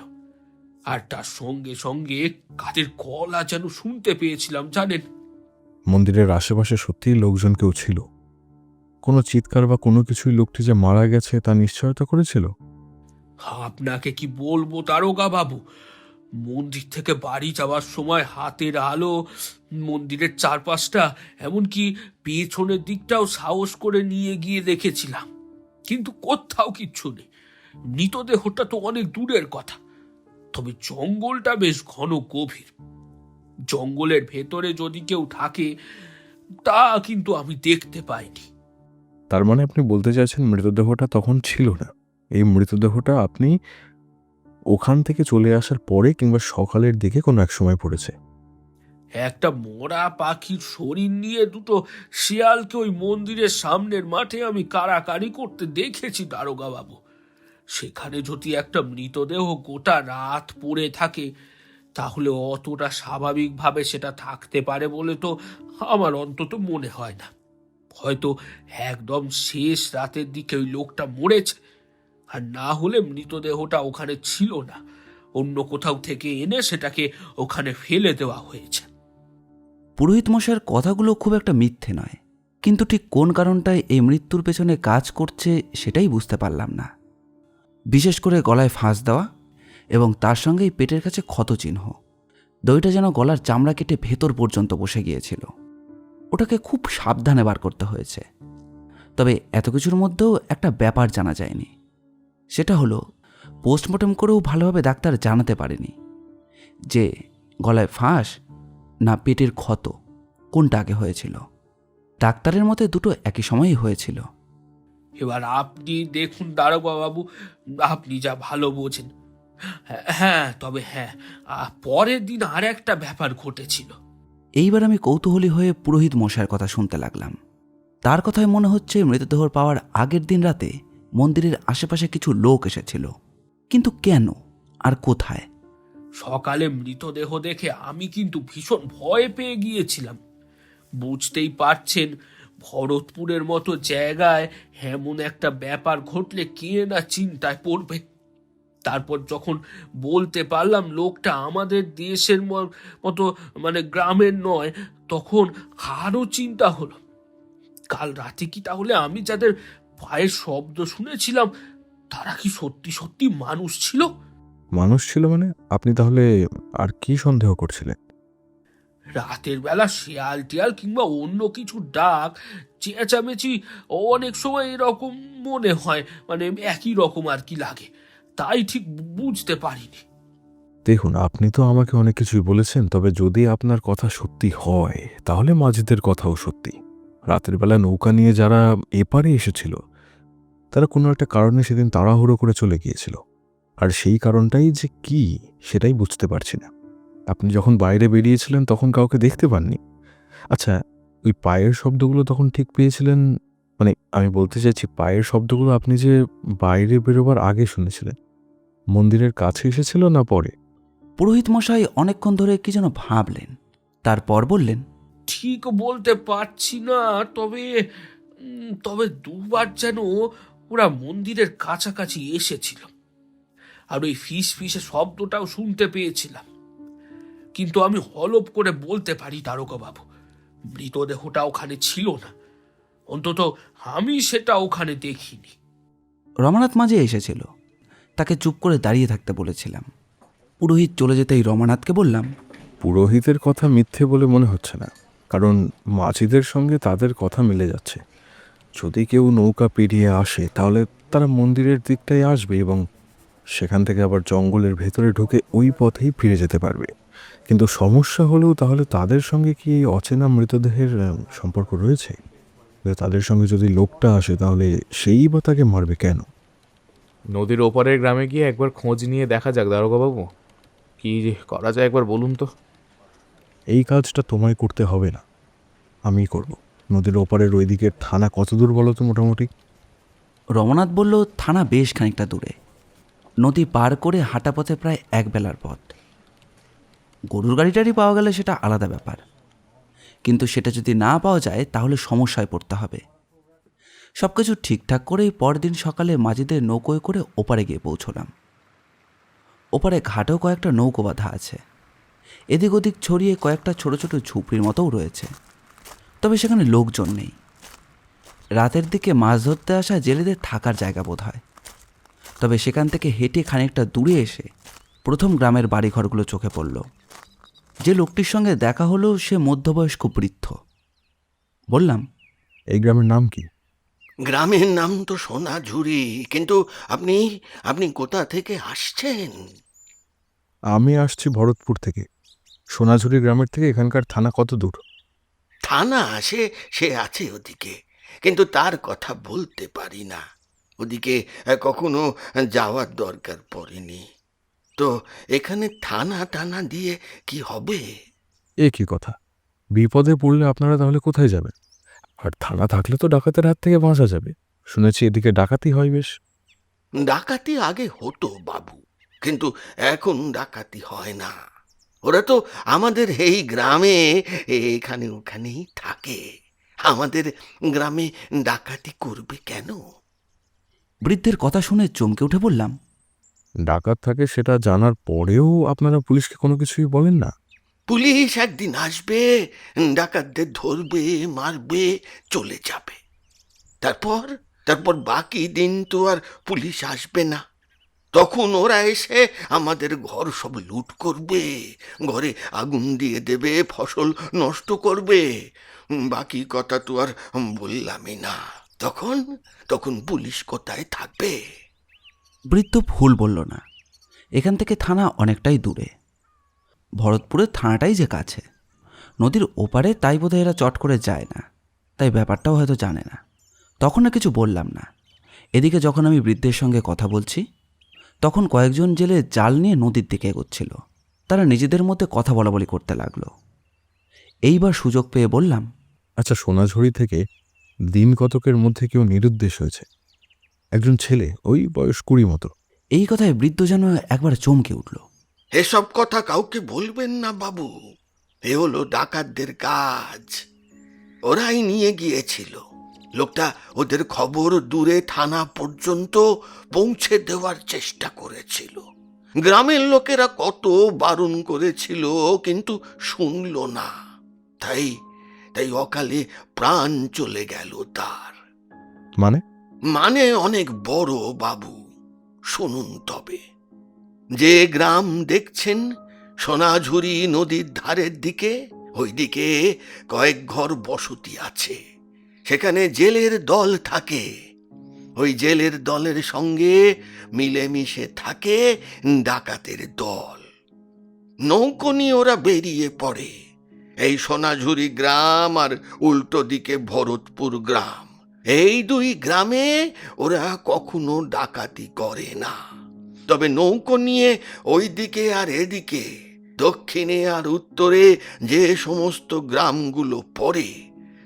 আর তার সঙ্গে সঙ্গে কাদের গলা যেন শুনতে পেয়েছিলাম জানেন। মন্দিরের আশেপাশে সত্যিই লোকজন কেউ ছিল? কোনো চিৎকার বা কোনো কিছুই লোকটি যে মারা গেছে তা নিশ্চয়তা করেছিল? আপনাকে কি বলবো দারোগা বাবু, মন্দির থেকে বাড়ি যাওয়ার সময় হাতের আলো, মন্দিরের চারপাশটা, এমনকি পেছনের দিকটাও সাহস করে নিয়ে গিয়ে দেখেছিলাম, কিন্তু কোথাও কিচ্ছু নেই। মৃতদেহটা তো অনেক দূরের কথা, তবে জঙ্গলটা বেশ ঘন গভীর। জঙ্গলের ভেতরে যদি কেউ থাকে তা কিন্তু আমি দেখতে পাইনি। তার মানে আপনি বলতে চাইছেন মৃতদেহটা তখন ছিল না, এই মৃতদেহটা আপনি ওখান থেকে চলে আসার পরে কিংবা সকালের দিকে কোনো এক সময় পড়েছে। একটা মরা পাখির শরীর নিয়ে দুটো শিয়ালকে ওই মন্দিরের সামনের মাঠে আমি কাড়াকাড়ি করতে দেখেছি দারোগা বাবু। সেখানে যদি একটা মৃতদেহ গোটা রাত পড়ে থাকে, তাহলে অতটা স্বাভাবিকভাবে সেটা থাকতে পারে বলে তো আমার অন্তত মনে হয় না। হয়তো একদম শেষ রাতের দিকে ওই লোকটা মরেছে, আর না হলে মৃতদেহটা ওখানে ছিল না, অন্য কোথাও থেকে এনে সেটাকে ওখানে ফেলে দেওয়া হয়েছে। পুরোহিত মশাইয়ের কথাগুলো খুব একটা মিথ্যে নয়, কিন্তু ঠিক কোন কারণটায় এই মৃত্যুর পেছনে কাজ করছে সেটাই বুঝতে পারলাম না। বিশেষ করে গলায় ফাঁস দেওয়া এবং তার সঙ্গেই পেটের কাছে ক্ষতচিহ্ন। দইটা যেন গলার চামড়া কেটে ভেতর পর্যন্ত বসে গিয়েছিল। ওটাকে খুব সাবধানে বার করতে হয়েছে। তবে এত কিছুর মধ্যেও একটা ব্যাপার জানা যায়নি, সেটা হলো পোস্টমর্টম করেও ভালোভাবে ডাক্তার জানাতে পারেনি যে গলায় ফাঁস না পেটের ক্ষত কোনটা আগে হয়েছিল। ডাক্তারের মতে দুটো একই সময়ই হয়েছিল। এবার আপনি দেখুন দারোগা বাবু, আপনি যা ভালো বোঝেন। হ্যাঁ, তবে হ্যাঁ, পরের দিন আর একটা ব্যাপার ঘটেছিল। এইবার আমি কৌতূহলী হয়ে পুরোহিত মশাইয়ের কথা শুনতে লাগলাম। তার কথায় মনে হচ্ছে মৃতদেহ পাওয়ার আগের দিন রাতে মন্দিরের আশেপাশে কিছু লোক এসেছিল, কিন্তু কেন আর কোথায়? সকালে মৃতদেহ দেখে আমি কিন্তু ভীষণ ভয় পেয়ে গিয়েছিলাম। বুঝতেই পারছেন, ভরতপুরের মতো জায়গায় এমন একটা ব্যাপার ঘটলে কে না চিন্তায় পড়বে। তারপর যখন বলতে পারলাম লোকটা আমাদের দেশের মতো মানে গ্রামের নয়, তখন আরো চিন্তা হলো, কাল রাতে কি তাহলে আমি যাদের পায়ের শব্দ শুনেছিলাম তারা কি সত্যি সত্যি মানুষ ছিল? মানুষ ছিল মানে আপনি তাহলে আর কি সন্দেহ করছিলেন? রাতের বেলা শিয়াল টিয়াল কিংবা অন্য কিছু ডাক, চেঁচামেচি অনেক সময় এরকম মনে হয়, মানে একই রকম আর কি লাগে, তাই ঠিক বুঝতে পারিনি। দেখুন, আপনি তো আমাকে অনেক কিছুই বলেছেন, তবে যদি আপনার কথা সত্যি হয় তাহলে মাঝিদের কথাও সত্যি। রাতের বেলা নৌকা নিয়ে যারা এপারে এসেছিল তারা কোনো একটা কারণে সেদিন তাড়াহুড়ো করে চলে গিয়েছিল, আর সেই কারণটাই যে কি সেটাই বুঝতে পারছি না। আপনি যখন বাইরে বেরিয়েছিলেন তখন কাউকে দেখতে পাননি? আচ্ছা, ওই পায়ের শব্দগুলো তখন ঠিক পেয়েছিলেন? মানে আমি বলতে চাইছি, পায়ের শব্দগুলো আপনি যে বাইরে বেরোবার আগে শুনেছিলেন, মন্দিরের কাছে এসেছিল না পরে? পুরোহিত মশাই অনেকক্ষণ ধরে কি যেন ভাবলেন, তারপর বললেন, ঠিক বলতে পারছি না, তবে তবে দুবার যেন ওরা মন্দিরের কাছাকাছি এসেছিল, আর ওই ফিস ফিসে শব্দটাও শুনতে পেয়েছিলাম। কিন্তু আমি হলপ করে বলতে পারি দারোগা বাবু, মৃতদেহটা ওখানে ছিল না, অন্তত আমি সেটা ওখানে দেখিনি। রমানাথ মাঝে এসেছিল, তাকে চুপ করে দাঁড়িয়ে থাকতে বলেছিলাম। পুরোহিত চলে যেতেই রমানাথকে বললাম, পুরোহিতের কথা মিথ্যে বলে মনে হচ্ছে না, কারণ মাঝিদের সঙ্গে তাদের কথা মিলে যাচ্ছে। যদি কেউ নৌকা পেরিয়ে আসে তাহলে তারা মন্দিরের দিকটাই আসবে এবং সেখান থেকে আবার জঙ্গলের ভেতরে ঢুকে ওই পথেই ফিরে যেতে পারবে। কিন্তু সমস্যা হলেও তাহলে তাদের সঙ্গে কি এই অচেনা মৃতদেহের সম্পর্ক রয়েছে? তাদের সঙ্গে যদি লোকটা আসে তাহলে সেই বা তাকে মারবে কেন? নদীর ওপারের গ্রামে গিয়ে একবার খোঁজ নিয়ে দেখা যাক দারোগা বাবু, কি করা যায় একবার বলুন তো। এই কাজটা তোমায় করতে হবে না, আমিই করব। নদীর ওপারের ওই দিকের থানা কত দূর বলো তো মোটামুটি? রমানাথ বলল, থানা বেশ খানিকটা দূরে, নদী পার করে হাঁটা পথে প্রায় এক বেলার পথ। গরুর গাড়িটারি পাওয়া গেলে সেটা আলাদা ব্যাপার, কিন্তু সেটা যদি না পাওয়া যায় তাহলে সমস্যায় পড়তে হবে। সব কিছু ঠিকঠাক করেই পরদিন সকালে মাঝিদের নৌকোয় করে ওপারে গিয়ে পৌঁছলাম। ওপারে ঘাটেও কয়েকটা নৌকো বাঁধা আছে, এদিক ওদিক ছড়িয়ে কয়েকটা ছোট ছোট ঝুপড়ির মতোও রয়েছে, তবে সেখানে লোকজন নেই। রাতের দিকে মাছ ধরতে আসা জেলেদের থাকার জায়গা বোধ হয়। তবে সেখান থেকে হেঁটে খানিকটা দূরে এসে প্রথম গ্রামের বাড়িঘরগুলো চোখে পড়ল। যে লোকটির সঙ্গে দেখা হলো সে মধ্যবয়স্ক বৃদ্ধ। বললাম, এই গ্রামের নাম কি? গ্রামের নাম তো সোনাঝুরি, কিন্তু আপনি আপনি কোথা থেকে আসছেন? আমি আসছি ভরতপুর থেকে। সোনাঝুরি গ্রামের থেকে এখানকার থানা কত দূর? থানা সে সে আছে ওদিকে, কিন্তু তার কথা বলতে পারি না। ওদিকে কখনো যাওয়ার দরকার পড়েনি। তো এখানে থানা টানা দিয়ে কি হবে? এ কি কথা! বিপদে পড়লে আপনারা তাহলে কোথায় যাবেন? আর থানা থাকলে তো ডাকাতের হাত থেকে বাঁচা যাবে। শুনেছি এদিকে ডাকাতি হয় বেশ। ডাকাতি আগে হতো বাবু, কিন্তু এখন ডাকাতি হয় না। ওরা তো আমাদের এই গ্রামে এখানে ওখানেই থাকে। আমাদের গ্রামে ডাকাতি করবে কেন? বৃদ্ধের কথা শুনে চমকে উঠে বললাম, ডাকাত থাকে সেটা জানার পরেও আপনারা পুলিশকে কোনো কিছুই বলেন না? পুলিশ একদিন আসবে, ডাকাতদের ধরবে, মারবে, চলে যাবে। তারপর তারপর বাকি দিন তো আর পুলিশ আসবে না। তখন ওরা এসে আমাদের ঘর সব লুট করবে, ঘরে আগুন দিয়ে দেবে, ফসল নষ্ট করবে। বাকি কথা তো আর বললামই না। তখন তখন পুলিশ কোথায় থাকবে? বৃদ্ধ ভুল বলল না। এখান থেকে থানা অনেকটাই দূরে। ভরতপুরের থানাটাই যে কাছে। নদীর ওপারে, তাই বোধহয় এরা চট করে যায় না, তাই ব্যাপারটাও হয়তো জানে না। তখন আর কিছু বললাম না। এদিকে যখন আমি বৃদ্ধের সঙ্গে কথা বলছি, তখন কয়েকজন জেলে জাল নিয়ে নদীর দিকে এগোচ্ছিল। তারা নিজেদের মধ্যে কথা বলাবলি করতে লাগলো। এইবার সুযোগ পেয়ে বললাম, আচ্ছা, সোনাঝুরি থেকে দিন কতকের মধ্যে কেউ নিরুদ্দেশ হয়েছে? একজন ছেলে, ওই বয়স 20 মতো। এই কথায় বৃদ্ধ যেন একবার চমকে উঠল। এসব কথা কাউকে বলবেন না বাবু। এ হলো ডাকাতদের কাজ। ওরাই নিয়ে গিয়েছিল। লোকটা ওদের খবর দূরে থানা পর্যন্ত পৌঁছে দেওয়ার চেষ্টা করেছিল। গ্রামের লোকেরা কত বারণ করেছিল, কিন্তু শুনল না। তাই তাই অকালে প্রাণ চলে গেল তার। মানে? মানে অনেক বড় বাবু, শুনুন তবে। যে গ্রাম দেখছেন সোনাঝুরি নদীর ধারের দিকে, ওইদিকে কয়েক ঘর বসতি আছে। সেখানে জেলের দল থাকে। ওই জেলের দলের সঙ্গে মিলেমিশে থাকে ডাকাতের দল। নৌকো নিয়ে ওরা বেরিয়ে পড়ে। এই সোনাঝুরি গ্রাম আর উল্টো দিকে ভরতপুর গ্রাম, এই দুই গ্রামে ওরা কখনো ডাকাতি করে না। তবে নৌকো নিয়ে ওইদিকে আর এদিকে, দক্ষিণে আর উত্তরে যে সমস্ত গ্রামগুলো পড়ে,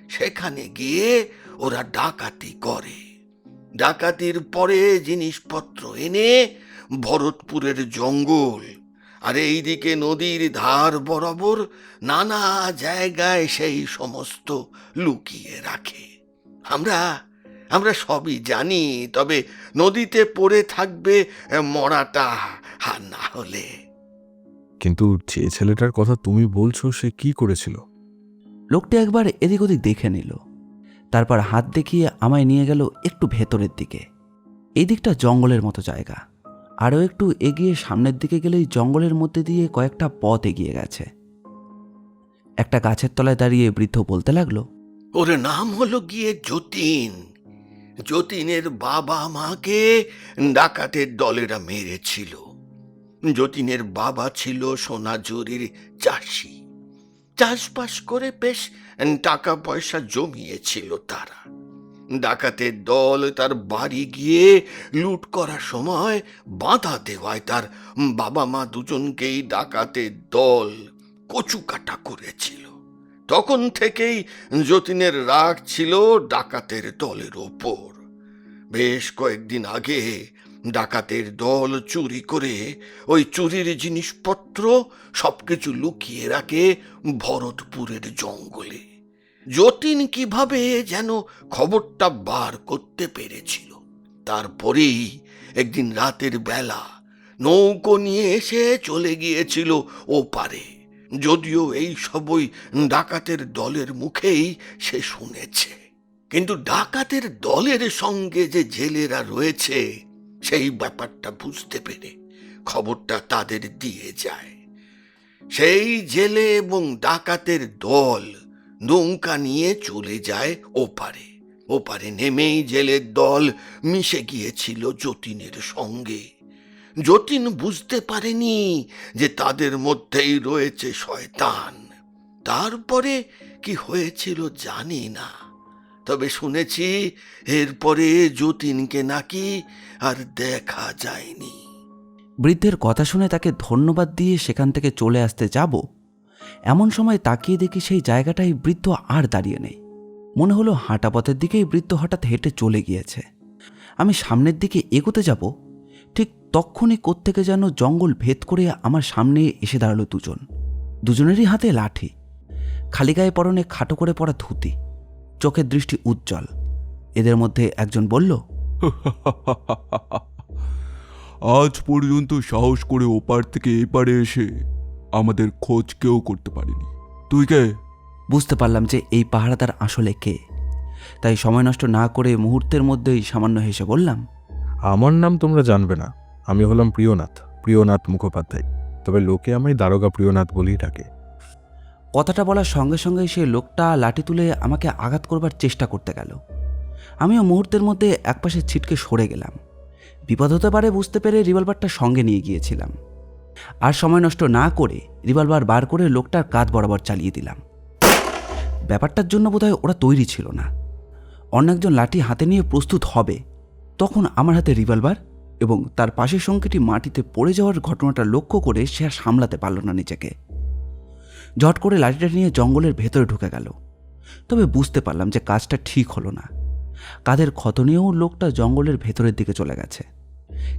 সেখানে গিয়ে ওরা ডাকাতি করে। ডাকাতির পরে জিনিসপত্র এনে ভরতপুরের জঙ্গল আর এইদিকে নদীর ধার বরাবর নানা জায়গায় সেই সমস্ত লুকিয়ে রাখে। আমরা আমরা সবই জানি, তবে নদীতে পড়ে থাকবে মরাটা, আর না হলে। কিন্তু যে ছেলেটার কথা তুমি বলছো, সে কি করেছিল? লোকটি একবার এদিক ওদিক দেখে নিল, তারপর হাত দেখিয়ে আমায় নিয়ে গেল একটু ভেতরের দিকে। এই দিকটা জঙ্গলের মতো জায়গা। আরও একটু এগিয়ে সামনের দিকে গেলেই জঙ্গলের মধ্যে দিয়ে কয়েকটা পথ এগিয়ে গেছে। একটা গাছের তলায় দাঁড়িয়ে বৃদ্ধ বলতে লাগলো, ওর নাম হলো গিয়ে যতীন। যতীনের বাবা মাকে ডাকাতের দলেরা মেরেছিল। যতীনের বাবা ছিল সোনাঝুরির চাষি। চাষবাস করে বেশ টাকা পয়সা জমিয়েছিল তারা। ডাকাতের দল তার বাড়ি গিয়ে লুট করার সময় বাধা দেওয়ায় তার বাবা মা দুজনকেই ডাকাতের দল কচুকাটা করেছিল। তখন থেকেই যতীনের রাগ ছিল ডাকাতের দলের ওপর। বেশ কয়েকদিন আগে ডাকাতের দল চুরি করে ওই চুরির জিনিসপত্র সবকিছু লুকিয়ে রাখে ভরতপুরের জঙ্গলে। যতীন কিভাবে যেন খবরটা বার করতে পেরেছিল। তারপরেই একদিন রাতের বেলা নৌকো নিয়ে এসে চলে গিয়েছিল ওপারে। যদিও এই সবই ডাকাতের দলের মুখেই সে শুনেছে, কিন্তু ডাকাতের দলের সঙ্গে যে জেলেরা রয়েছে সেই ব্যাপারটা বুঝতে পেরে খবরটা তাদের দিয়ে যায়। সেই জেলে এবং ডাকাতের দল নৌকা নিয়ে চলে যায় ওপারে। ওপারে নেমেই জেলের দল মিশে গিয়েছিল যতীনের সঙ্গে। যতীন বুঝতে পারেনি যে তাদের মধ্যেই রয়েছে শয়তান। তারপরে কি হয়েছিল জানি না, তবে শুনেছি এরপরে যতীনকে নাকি আর দেখা যায়নি। বৃদ্ধের কথা শুনে তাকে ধন্যবাদ দিয়ে সেখান থেকে চলে আসতে যাব, এমন সময় তাকিয়ে দেখি সেই জায়গাটায় বৃদ্ধ আর দাঁড়িয়ে নেই। মনে হলো হাঁটা পথের দিকেই বৃদ্ধ হঠাৎ হেঁটে চলে গিয়েছে। আমি সামনের দিকে এগোতে যাব, ঠিক তক্ষুনি কোত্থেকে যেন জঙ্গল ভেদ করে আমার সামনে এসে দাঁড়ালো দুজন। দুজনেরই হাতে লাঠি, খালি গায়ে পরনে খাটো করে পরা ধুতি, চোখের দৃষ্টি উজ্জ্বল। এদের মধ্যে একজন বলল, আজ পর্যন্ত সাহস করে ওপার থেকে এপারে এসে আমাদের খোঁজ কেউ করতে পারেনি। তুই কে? বুঝতে পারলাম যে এই পাহারাদার আসলে কে, তাই সময় নষ্ট না করে মুহূর্তের মধ্যেই সামান্য হেসে বললাম, আমার নাম তোমরা জানবে না, আমি হলাম প্রিয়নাথ মুখোপাধ্যায়। তবে লোকে আমায় দারোগা প্রিয়নাথ বলেই ডাকে। কথাটা বলার সঙ্গে সঙ্গে সেই লোকটা লাঠি তুলে আমাকে আঘাত করবার চেষ্টা করতে গেল। আমিও মুহূর্তের মধ্যে একপাশে ছিটকে সরে গেলাম। বিপদ হতে পারে বুঝতে পেরে রিভলভারটা সঙ্গে নিয়ে গিয়েছিলাম। আর সময় নষ্ট না করে রিভলভার বার করে লোকটার কাঁধ বরাবর চালিয়ে দিলাম। ব্যাপারটার জন্য বোধহয় ওরা তৈরি ছিল না। অন্য একজন লাঠি হাতে নিয়ে প্রস্তুত হবে, তখন আমার হাতে রিভলভার এবং তার পাশের সঙ্গীটি মাটিতে পড়ে যাওয়ার ঘটনাটা লক্ষ্য করে সে আর সামলাতে পারল না নিজেকে। ঝট করে লাঠিটা নিয়ে জঙ্গলের ভেতরে ঢুকে গেল। তবে বুঝতে পারলাম যে কাজটা ঠিক হলো না। কাঁধের ক্ষত নিয়েও লোকটা জঙ্গলের ভেতরের দিকে চলে গেছে,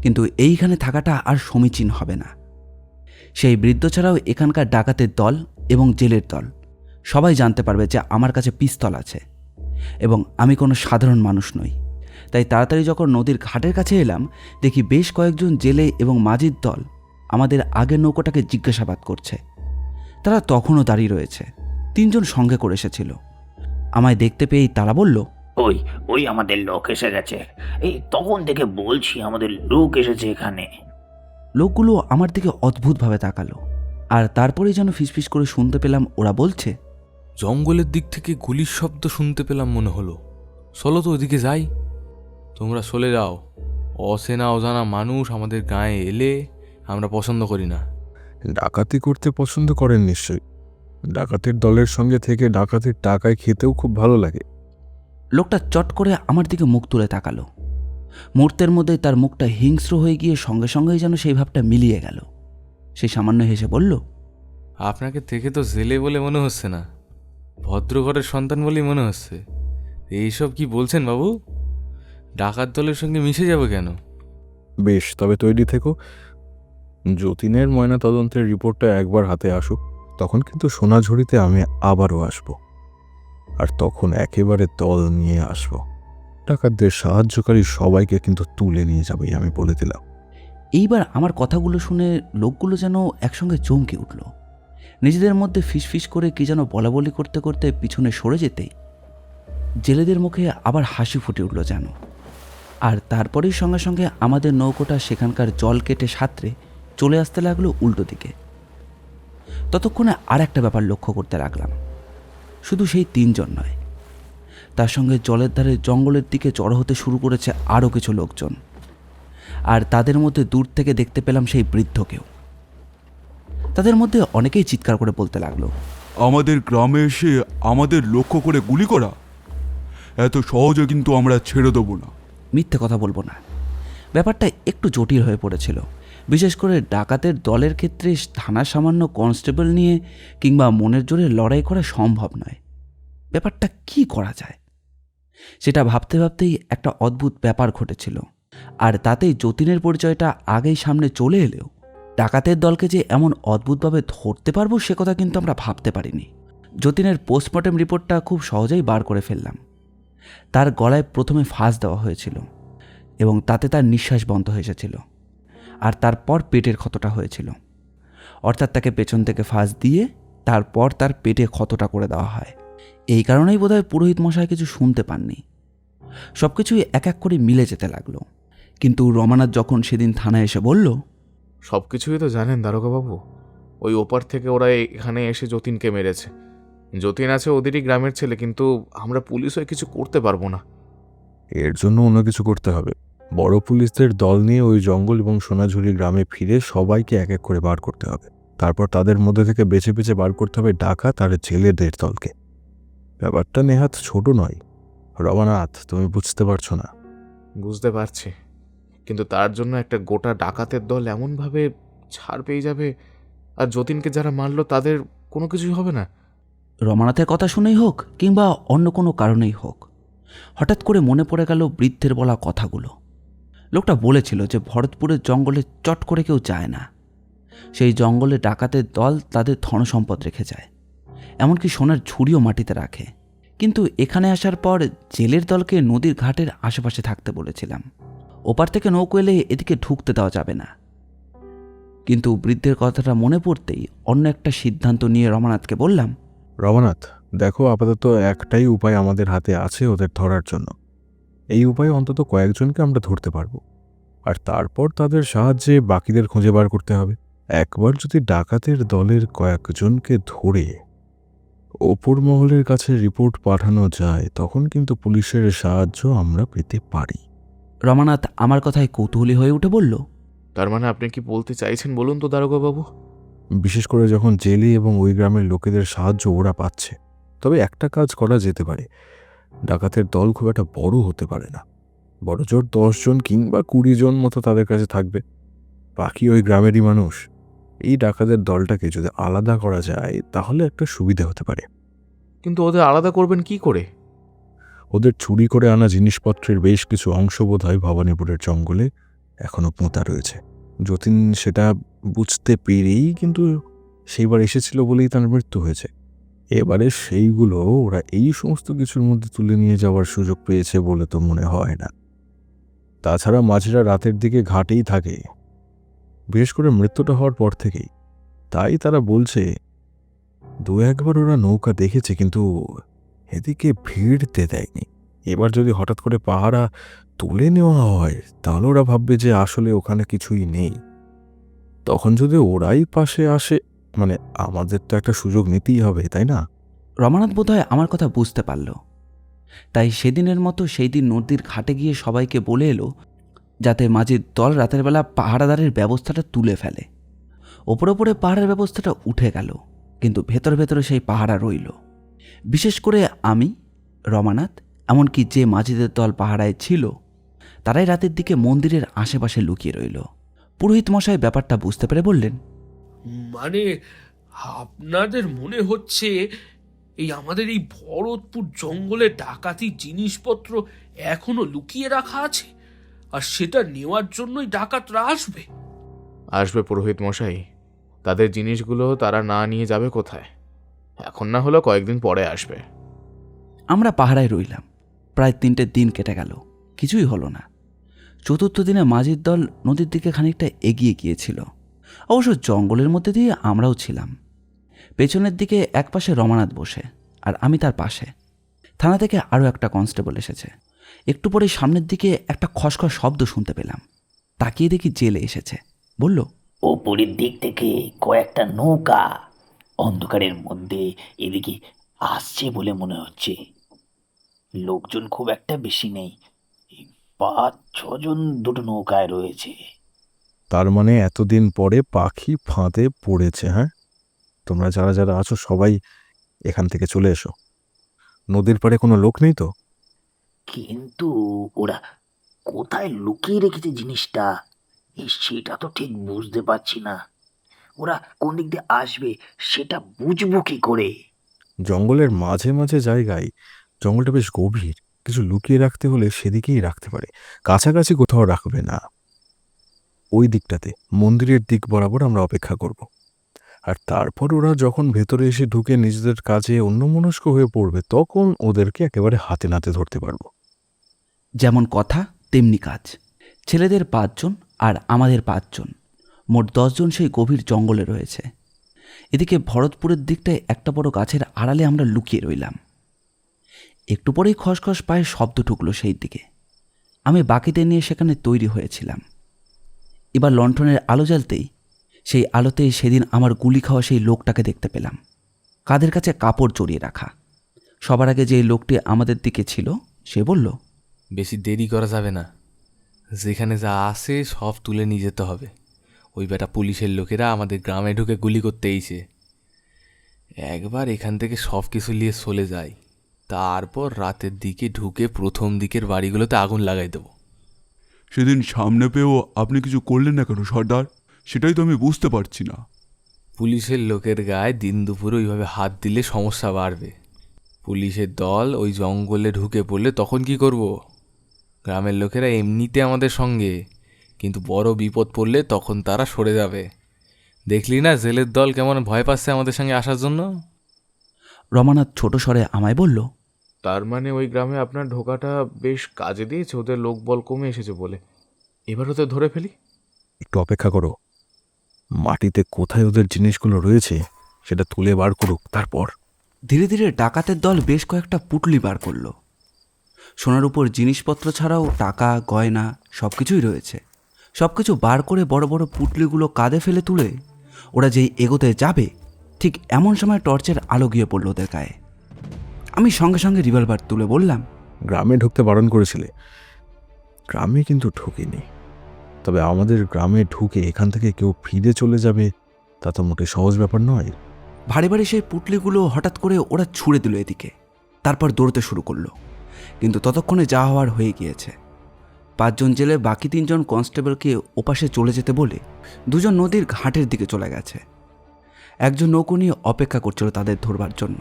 কিন্তু এইখানে থাকাটা আর সমীচীন হবে না। সেই বৃদ্ধ ছাড়াও এখানকার ডাকাতের দল এবং জেলের দল সবাই জানতে পারবে যে আমার কাছে পিস্তল আছে এবং আমি কোনো সাধারণ মানুষ নই। তাই তাড়াতাড়ি যখন নদীর ঘাটের কাছে এলাম, দেখি বেশ কয়েকজন জেলে এবং মাঝির দল আমাদের আগের নৌকোটাকে জিজ্ঞাসাবাদ করছে। তারা তখনও দাঁড়িয়ে রয়েছে। 3 জন সঙ্গে করে এসেছিল। আমায় দেখতে পেয়েই তারা বলল, ওই ওই আমাদের লোক এসে গেছে, এই তখন থেকে বলছি আমাদের লোক এসেছে এখানে। লোকগুলো আমার দিকে অদ্ভুতভাবে তাকালো, আর তারপরেই যেন ফিসফিস করে শুনতে পেলাম ওরা বলছে, জঙ্গলের দিক থেকে গুলির শব্দ শুনতে পেলাম মনে হলো। চলো তো ওদিকে যাই। তোমরা চলে যাও, অচেনা অজানা মানুষ আমাদের গায়ে এলে আমরা পছন্দ করি না। ডাকাতি করতে পছন্দ করেন নিশ্চয়ই। ডাকাতের দলের সঙ্গে থেকে ডাকাতের টাকায় খেতেও খুব ভালো লাগে। লোকটা চট করে আমার দিকে মুখ তুলে তাকালো। মুহূর্তের মধ্যেই তার মুখটা হিংস্র হয়ে গিয়ে সঙ্গে সঙ্গেই যেন সেই ভাবটা মিলিয়ে গেল। সে সামান্য হেসে বলল, আপনাকে দেখে তো জেলে বলে মনে হচ্ছে না, ভদ্র ঘরের সন্তান বলেই মনে হচ্ছে। এইসব কি বলছেন বাবু? ডাকাত দলের সঙ্গে মিশে যাবে কেন? বেশ, তবে তৈরি থেকো। যতীনের ময়নাতদন্তের রিপোর্টটা একবার হাতে আসুক, তখন কিন্তু সোনাঝুরিতে আমি আবারও আসব। আর তখন একেবারে দল নিয়ে আসব। ডাকাতদের সাহায্যকারী সবাইকে কিন্তু তুলে নিয়ে যাবেই, আমি বলে দিলাম। এইবার আমার কথাগুলো শুনে লোকগুলো যেন একসঙ্গে চমকে উঠল। নিজেদের মধ্যে ফিসফিস করে কি যেন বলাবলি করতে করতে পিছনে সরে যেতেই জেলেদের মুখে আবার হাসি ফুটে উঠল যেন। আর তারপরেই সঙ্গে সঙ্গে আমাদের নৌকোটা সেখানকার জল কেটে সাঁতরে চলে আসতে লাগলো উল্টো দিকে। ততক্ষণে আর একটা ব্যাপার লক্ষ্য করতে লাগলাম। শুধু সেই 3 জন নয়, তার সঙ্গে জলের ধারে জঙ্গলের দিকে জড়ো হতে শুরু করেছে আরও কিছু লোকজন। আর তাদের মধ্যে দূর থেকে দেখতে পেলাম সেই বৃদ্ধকেও। তাদের মধ্যে অনেকেই চিৎকার করে বলতে লাগলো, আমাদের গ্রামে এসে আমাদের লক্ষ্য করে গুলি করা? এত সহজে কিন্তু আমরা ছেড়ে দেবো না। মিথ্যে কথা বলবো না, ব্যাপারটা একটু জটিল হয়ে পড়েছিল। বিশেষ করে ডাকাতের দলের ক্ষেত্রে থানার সামান্য কনস্টেবল নিয়ে কিংবা মনের জোরে লড়াই করা সম্ভব নয়। ব্যাপারটা কি করা যায় সেটা ভাবতে ভাবতেই একটা অদ্ভুত ব্যাপার ঘটেছিল। আর তাতেই যতীনের পরিচয়টা আগেই সামনে চলে এলেও ডাকাতের দলকে যে এমন অদ্ভুতভাবে ধরতে পারবো সে কথা কিন্তু আমরা ভাবতে পারিনি। যতীনের পোস্টমর্টেম রিপোর্টটা খুব সহজেই বার করে ফেললাম। তার গলায় প্রথমে ফাঁস দেওয়া হয়েছিল এবং তাতে তার নিঃশ্বাস বন্ধ হয়ে এসেছিল। আর তারপর পেটের ক্ষতটা হয়েছিল, অর্থাৎ তাকে পেছন থেকে ফাঁস দিয়ে তারপর তার পেটে ক্ষতটা করে দেওয়া হয়। এই কারণেই বোধহয় পুরোহিত মশাই কিছু শুনতে পাননি। সব কিছুই এক এক করে মিলে যেতে লাগলো। কিন্তু রমানাথ যখন সেদিন থানায় এসে বলল, সব কিছুই তো জানেন দারোগাবাবু। ওই ওপার থেকে ওরা এখানে এসে যতীনকে মেরেছে। যতীন আছে ওদেরই গ্রামের ছেলে, কিন্তু আমরা পুলিশ হয়ে কিছু করতে পারবো না। এর জন্য অন্য কিছু করতে হবে। বড় পুলিশদের দল নিয়ে ওই জঙ্গল এবং সোনাঝুরি গ্রামে ফিরে সবাইকে এক এক করে বার করতে হবে। তারপর তাদের মধ্যে থেকে বেছে বেছে বার করতে হবে ডাকাত আর জেলেদের দলকে। ব্যাপারটা নেহাত ছোট নয়। রমানাথ, তুমি বুঝতে পারছো না? বুঝতে পারছি, কিন্তু তার জন্য একটা গোটা ডাকাতের দল এমনভাবে ছাড় পেয়ে যাবে, আর যতীনকে যারা মারলো তাদের কোনো কিছুই হবে না। রমানাথের কথা শুনেই হোক কিংবা অন্য কোনো কারণেই হোক, হঠাৎ করে মনে পড়ে গেল বৃদ্ধের বলা কথাগুলো। লোকটা বলেছিল যে ভরতপুরের জঙ্গলে চট করে কেউ যায় না। সেই জঙ্গলে ডাকাতের দল তাদের ধনসম্পদ রেখে যায়, এমনকি সোনার ঝুড়িও মাটিতে রাখে। কিন্তু এখানে আসার পর জেলের দলকে নদীর ঘাটের আশেপাশে থাকতে বলেছিলাম। ওপার থেকে নৌকো এলে এদিকে ঢুকতে দেওয়া যাবে না। কিন্তু বৃদ্ধের কথাটা মনে পড়তেই অন্য একটা সিদ্ধান্ত নিয়ে রমানাথকে বললাম, রমানাথ, দেখো, আপাতত একটাই উপায় আমাদের হাতে আছে ওদের ধরার জন্য। এই উপায়ে অন্তত কয়েকজনকে আমরা ধরতে পারবো, আর তারপর তাদের সাহায্যে বাকিদের খুঁজে বার করতে হবে। একবার যদি ডাকাতের দলের কয়েকজনকে ধরে ওপর মহলের কাছে রিপোর্ট পাঠানো যায়, তখন কিন্তু পুলিশের সাহায্য আমরা পেতে পারি। রমানাথ আমার কথায় কৌতূহলী হয়ে উঠে বলল, তার মানে আপনি কি বলতে চাইছেন বলুন তো দারোগাবাবু? বিশেষ করে যখন জেলে এবং ওই গ্রামের লোকেদের সাহায্য ওরা পাচ্ছে। তবে একটা কাজ করা যেতে পারে। ডাকাতের দল খুব একটা বড় হতে পারে না, বড় জোর 10 জন কিংবা 20 জন মতো তাদের কাছে থাকবে। বাকি ওই গ্রামেরই মানুষ। এই ডাকাতের দলটাকে যদি আলাদা করা যায় তাহলে একটা সুবিধা হতে পারে। কিন্তু ওদের আলাদা করবেন কি করে? ওদের চুরি করে আনা জিনিসপত্রের বেশ কিছু অংশ বোধ হয় ভবানীপুরের জঙ্গলে এখনো পোঁতা রয়েছে। যতীন সেটা বুঝতে পেরেই কিন্তু সেইবার এসেছিল বলেই তার মৃত্যু হয়েছে। এবারে সেইগুলো ওরা এই সমস্ত কিছুর মধ্যে তুলে নিয়ে যাওয়ার সুযোগ পেয়েছে বলে তো মনে হয় না। তাছাড়া মাঝিরা রাতের দিকে ঘাটেই থাকে, বিশেষ করে মৃত্যুটা হওয়ার পর থেকেই। তাই তারা বলছে 2-1বার ওরা নৌকা দেখেছে, কিন্তু এদিকে ভিড়তে দেয়নি। এবার যদি হঠাৎ করে পাহারা তুলে নেওয়া হয় তাহলে ওরা ভাববে যে আসলে ওখানে কিছুই নেই। তখন যদি ওরাই পাশে আসে, মানে আমাদের তো একটা সুযোগ নিতেই হবে, তাই না? রমানাথ বোধহয় আমার কথা বুঝতে পারল। তাই সেদিনের মতো সেই দিন নদীর ঘাটে গিয়ে সবাইকে বলে এলো যাতে মাঝির দল রাতের বেলা পাহারাদারের ব্যবস্থাটা তুলে ফেলে। ওপরে ওপরে পাহাড়ের ব্যবস্থাটা উঠে গেল, কিন্তু ভেতরে ভেতরে সেই পাহারা রইল। বিশেষ করে আমি, রমানাথ, এমনকি যে মাঝিদের দল পাহারায় ছিল, তারাই রাতের দিকে মন্দিরের আশেপাশে লুকিয়ে রইল। পুরোহিত মশাই ব্যাপারটা বুঝতে পেরে বললেন, মানে আপনাদের মনে হচ্ছে এই আমাদের এই ভরতপুর জঙ্গলে ডাকাতি জিনিসপত্র এখনো লুকিয়ে রাখা আছে, আর সেটা নেওয়ার জন্যই ডাকাতরা আসবে? আসবে পুরোহিত মশাই। তাদের জিনিসগুলো তারা না নিয়ে যাবে কোথায়? এখন না হলেও কয়েকদিন পরে আসবে। আমরা পাহারায় রইলাম। প্রায় 3টে দিন কেটে গেল, কিছুই হলো না। চতুর্থ দিনে মাঝির দল নদীর দিকে খানিকটা এগিয়ে গিয়েছিল। অবশ্য জঙ্গলের মধ্যে দিয়ে আমরাও ছিলাম। পেছনের দিকে একপাশে রমানাথ বসে, আর আমি তার পাশে। থানা থেকে আরও একটা কনস্টেবল এসেছে। একটু পরে সামনের দিকে একটা খসখস শব্দ শুনতে পেলাম। তাকিয়ে দেখি জেলে এসেছে। বলল, ওপরের দিক থেকে কয়েকটা নৌকা অন্ধকারের মধ্যে এদিকে আসছে বলে মনে হচ্ছে। লোকজন খুব একটা বেশি নেই, 5-6 জন দুটো নৌকায় রয়েছে। তার মানে এতদিন পরে পাখি ফাঁদে পড়েছে। হ্যাঁ, তোমরা যারা যারা আছো সবাই এখান থেকে চলে এসো। নদীর পাড়ে কোনো লোক নেই তো? কিন্তু ওরা কোথায় লুকিয়ে রেখেছে জিনিসটা সেটা তো ঠিক বুঝতে পারছি না। ওরা কোন দিক দিয়ে আসবে সেটা বুঝবো কি করে? জঙ্গলের মাঝে মাঝে জায়গায়, জঙ্গলটা বেশ গভীর, কিছু লুকিয়ে রাখতে হলে সেদিকেই রাখতে পারে, কাছাকাছি কোথাও রাখবে না। ওই দিকটাতে মন্দিরের দিক বরাবর আমরা অপেক্ষা করব। আর তারপর ওরা যখন ভেতরে এসে ঢুকে নিজেদের কাজে অন্যমনস্ক হয়ে পড়বে, তখন ওদেরকে একেবারে হাতে নাতে ধরতে পারবো। যেমন কথা তেমনি কাজ। ছেলেদের 5 জন আর আমাদের 5 জন, মোট 10 জন সেই গভীর জঙ্গলে রয়েছে। এদিকে ভরতপুরের দিকটায় একটা বড় গাছের আড়ালে আমরা লুকিয়ে রইলাম। একটু পরেই খসখস পায়ে শব্দ ঢুকলো সেই দিকে। আমি বাকিদের নিয়ে সেখানে তৈরি হয়েছিলাম। এবার লণ্ঠনের আলো জ্বালতেই সেই আলোতে সেদিন আমার গুলি খাওয়া সেই লোকটাকে দেখতে পেলাম, কাঁধের কাছে কাপড় জড়িয়ে রাখা। সবার আগে যে লোকটি আমাদের দিকে ছিল সে বলল, বেশি দেরি করা যাবে না, যেখানে যা আসে সব তুলে নিয়ে যেতে হবে। ওই বেটা পুলিশের লোকেরা আমাদের গ্রামে ঢুকে গুলি করতে এইছে। একবার এখান থেকে সব কিছু নিয়ে চলে যায়, তারপর রাতের দিকে ঢুকে প্রথম দিকের বাড়িগুলোতে আগুন লাগাই দেবো। সেদিন সামনে পেয়েও আপনি কিছু করলেন না কেন সর্দার? সেটাই তো আমি বুঝতে পারছি না। পুলিশের লোকের গায়ে দিন দুপুরে ওইভাবে হাত দিলে সমস্যা বাড়বে। পুলিশের দল ওই জঙ্গলে ঢুকে পড়লে তখন কি করব? গ্রামের লোকেরা এমনিতে আমাদের সঙ্গে, কিন্তু বড় বিপদ পড়লে তখন তারা সরে যাবে। দেখলি না জেলের দল কেমন ভয় পাচ্ছে আমাদের সঙ্গে আসার জন্য? রমানাথ ছোট স্বরে আমায় বলল, তার মানে ওই গ্রামে আপনার ঢোকাটা বেশ কাজে দিয়েছে, ওদের লোকবল কমে এসেছে বলে। এবার ওদের ধরে ফেলি। একটু অপেক্ষা করো, মাটিতে কোথায় ওদের জিনিসগুলো রয়েছে সেটা তুলে বার করুক, তারপর। ধীরে ধীরে ডাকাতের দল বেশ কয়েকটা পুটলি বার করল। সোনার উপর জিনিসপত্র ছাড়াও টাকা, গয়না সব কিছুই রয়েছে। সব কিছু বার করে বড় বড় পুটলিগুলো কাঁধে ফেলে তুলে ওরা যেই এগোতে যাবে, ঠিক এমন সময় টর্চের আলো গিয়ে পড়ল ওদের গায়ে। আমি সঙ্গে সঙ্গে রিভলভার তুলে বললাম, গ্রামে ঢুকতে বারণ করেছিলে, গ্রামে কিন্তু ঢুকিনি। তবে আমাদের গ্রামে ঢুকে এখান থেকে কেউ ফিরে চলে যাবে তা তো মোটে সহজ ব্যাপার নয়। ভারী ভারী সেই পুটলিগুলো হঠাৎ করে ওরা ছুঁড়ে দিল এদিকে, তারপর দৌড়তে শুরু করলো। কিন্তু ততক্ষণে যা হওয়ার হয়ে গিয়েছে। 5 জন জেলে বাকি 3 জন কনস্টেবলকে ওপাশে চলে যেতে বলে 2 জন নদীর ঘাটের দিকে চলে গেছে। একজন নৌকো নিয়ে অপেক্ষা করছিল তাদের ধরবার জন্য।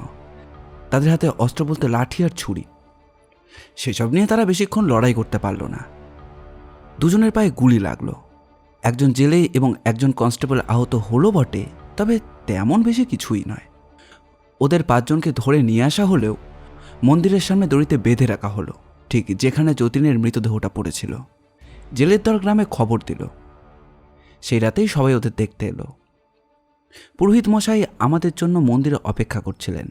তাদের হাতে অস্ত্র বলতে লাঠি আর ছুরি। সেসব নিয়ে তারা বেশিক্ষণ লড়াই করতে পারল না। 2 জনের পায়ে গুলি লাগলো। একজন জেলে এবং একজন কনস্টেবল আহত হলো বটে, তবে তেমন বেশি কিছুই নয়। ওদের 5 জনকে ধরে নিয়ে আসা হলেও মন্দিরের সামনে দড়িতে বেঁধে রাখা হলো, ঠিক যেখানে যতীনের মৃতদেহটা পড়েছিল। জেলের দল গ্রামে খবর দিল। সেই রাতেই সবাই ওদের দেখতে এলো। পুরোহিত মশাই আমাদের জন্য মন্দিরে অপেক্ষা করছিলেন।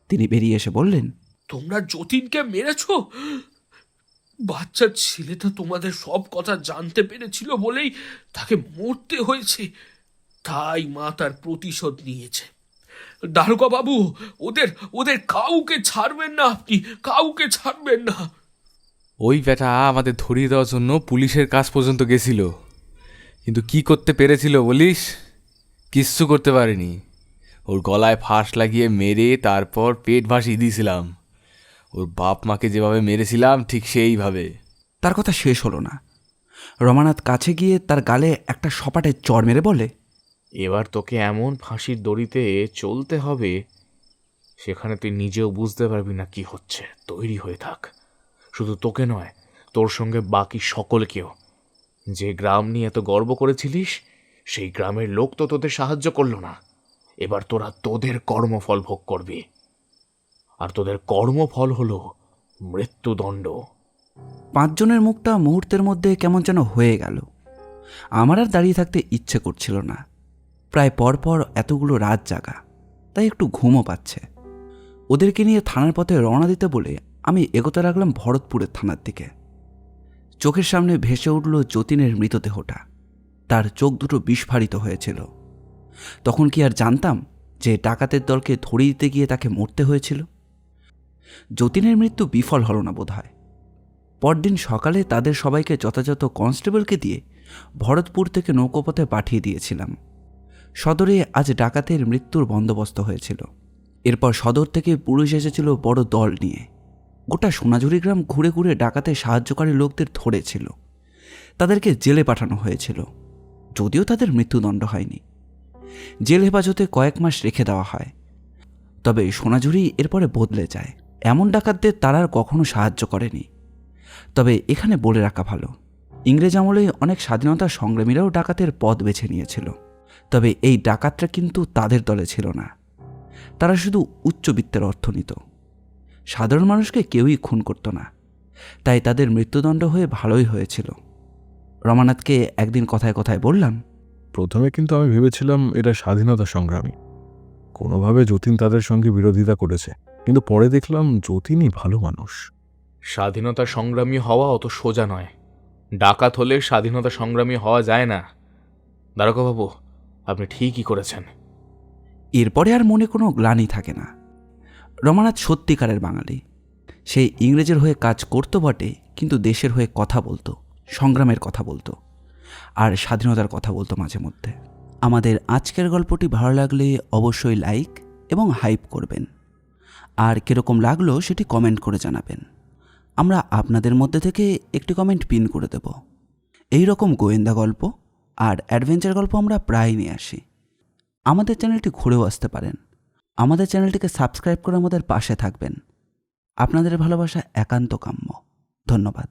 তিনি বেরিয়ে এসে বললেন, তোমরা যতীনকে মেরেছো? বাচ্চা ছেলেটা তোমাদের সব কথা জানতে পেরেছিল বলেই তাকে মরতে হয়েছে, তাই মা তার প্রতিশোধ নিয়েছে। দারোগা বাবু, ওদের ওদের কাউকে ছাড়বেন না, আপনি কাউকে ছাড়বেন না। ওই বেটা আমাদের ধরিয়ে দেওয়ার জন্য পুলিশের কাছ পর্যন্ত গেছিল, কিন্তু কি করতে পেরেছিল বলিস? কিচ্ছু করতে পারেনি। ওর গলায় ফাঁস লাগিয়ে মেরে তারপর পেট ভাসিয়ে দিয়েছিলাম। ওর বাপ মাকে যেভাবে মেরেছিলাম ঠিক সেইভাবে। তার কথা শেষ হলো না। রমানাথ কাছে গিয়ে তার গালে একটা সপাটে চড় মেরে বলে, এবার তোকে এমন ফাঁসির দড়িতে চলতে হবে, সেখানে তুই নিজেও বুঝতে পারবি না কি হচ্ছে। তৈরি হয়ে থাক, শুধু তোকে নয়, তোর সঙ্গে বাকি সকলকেও। যে গ্রাম নিয়ে এত গর্ব করেছিলিস, সেই গ্রামের লোক তো তোদের সাহায্য করলো না। এবার তোরা তোদের কর্মফল ভোগ করবি, আর তোদের কর্মফল হলো মৃত্যুদণ্ড। 5 জনের মুখটা মুহূর্তের মধ্যে কেমন যেন হয়ে গেল। আমার আর দাঁড়িয়ে থাকতে ইচ্ছে করছিল না। প্রায় পরপর এতগুলো রাত জাগা, তাই একটু ঘুমও পাচ্ছে। ওদেরকে নিয়ে থানার পথে রওনা দিতে বলে আমি এগোতে লাগলাম ভরতপুরের থানার দিকে। চোখের সামনে ভেসে উঠল যতীনের মৃতদেহটা। তার চোখ দুটো বিস্ফারিত হয়েছিল। তখন কি আর জানতাম যে ডাকাতের দলকে ধরিয়ে দিতে গিয়ে তাকে মরতে হয়েছিল? যতীনের মৃত্যু বিফল হল না বোধ হয়। পরদিন সকালে তাদের সবাইকে যথাযথ কনস্টেবলকে দিয়ে ভরতপুর থেকে নৌকোপথে পাঠিয়ে দিয়েছিলাম। সদরে আজ ডাকাতের মৃত্যুর বন্দোবস্ত হয়েছিল। এরপর সদর থেকে পুলিশ এসেছিল বড় দল নিয়ে। গোটা সোনাঝুরি গ্রাম ঘুরে ঘুরে ডাকাতের সাহায্যকারী লোকদের ধরেছিল। তাদেরকে জেলে পাঠানো হয়েছিল, যদিও তাদের মৃত্যুদণ্ড হয়নি। জেল হেফাজতে কয়েক মাস রেখে দেওয়া হয়। তবে সোনাঝুরি এরপরে বদলে যায়। এমন ডাকাতদের তারা আর কখনো সাহায্য করেনি। তবে এখানে বলে রাখা ভালো, ইংরেজ আমলে অনেক স্বাধীনতা সংগ্রামীরাও ডাকাতের পথ বেছে নিয়েছিল। তবে এই ডাকাতরা কিন্তু তাদের দলে ছিল না। তারা শুধু উচ্চবিত্তের অর্থ নিত। সাধারণ মানুষকে কেউই খুন করত না, তাই তাদের মৃত্যুদণ্ড হয়ে ভালোই হয়েছিল। রমানাথকে একদিন কথায় কথায় বললাম, প্রথমে কিন্তু আমি ভেবেছিলাম এরা স্বাধীনতা সংগ্রামী, কোনোভাবে যতীন তাদের সঙ্গে বিরোধিতা করেছে, কিন্তু পরে দেখলাম যতীনই ভালো মানুষ। স্বাধীনতা সংগ্রামী হওয়া অত সোজা নয়। ডাকাত হলে স্বাধীনতা সংগ্রামী হওয়া যায় না। দারোগাবাবু, আপনি ঠিকই করেছেন। এরপরে আর মনে কোনো গ্লানি থাকে না। রমানাথ সত্যিকারের বাঙালি। সেই ইংরেজের হয়ে কাজ করতো বটে, কিন্তু দেশের হয়ে কথা বলতো, সংগ্রামের কথা বলতো, আর স্বাধীনতার কথা বলতো মাঝে মধ্যে। আমাদের আজকের গল্পটি ভালো লাগলে অবশ্যই লাইক এবং হাইপ করবেন, আর কীরকম লাগলো সেটি কমেন্ট করে জানাবেন। আমরা আপনাদের মধ্যে থেকে একটি কমেন্ট পিন করে দেব। এই রকম গোয়েন্দা গল্প আর অ্যাডভেঞ্চার গল্প আমরা প্রায় নিয়ে আসি। আমাদের চ্যানেলটি ঘুরেও আসতে পারেন। আমাদের চ্যানেলটিকে সাবস্ক্রাইব করে আমাদের পাশে থাকবেন। আপনাদের ভালোবাসা একান্ত কাম্য। ধন্যবাদ।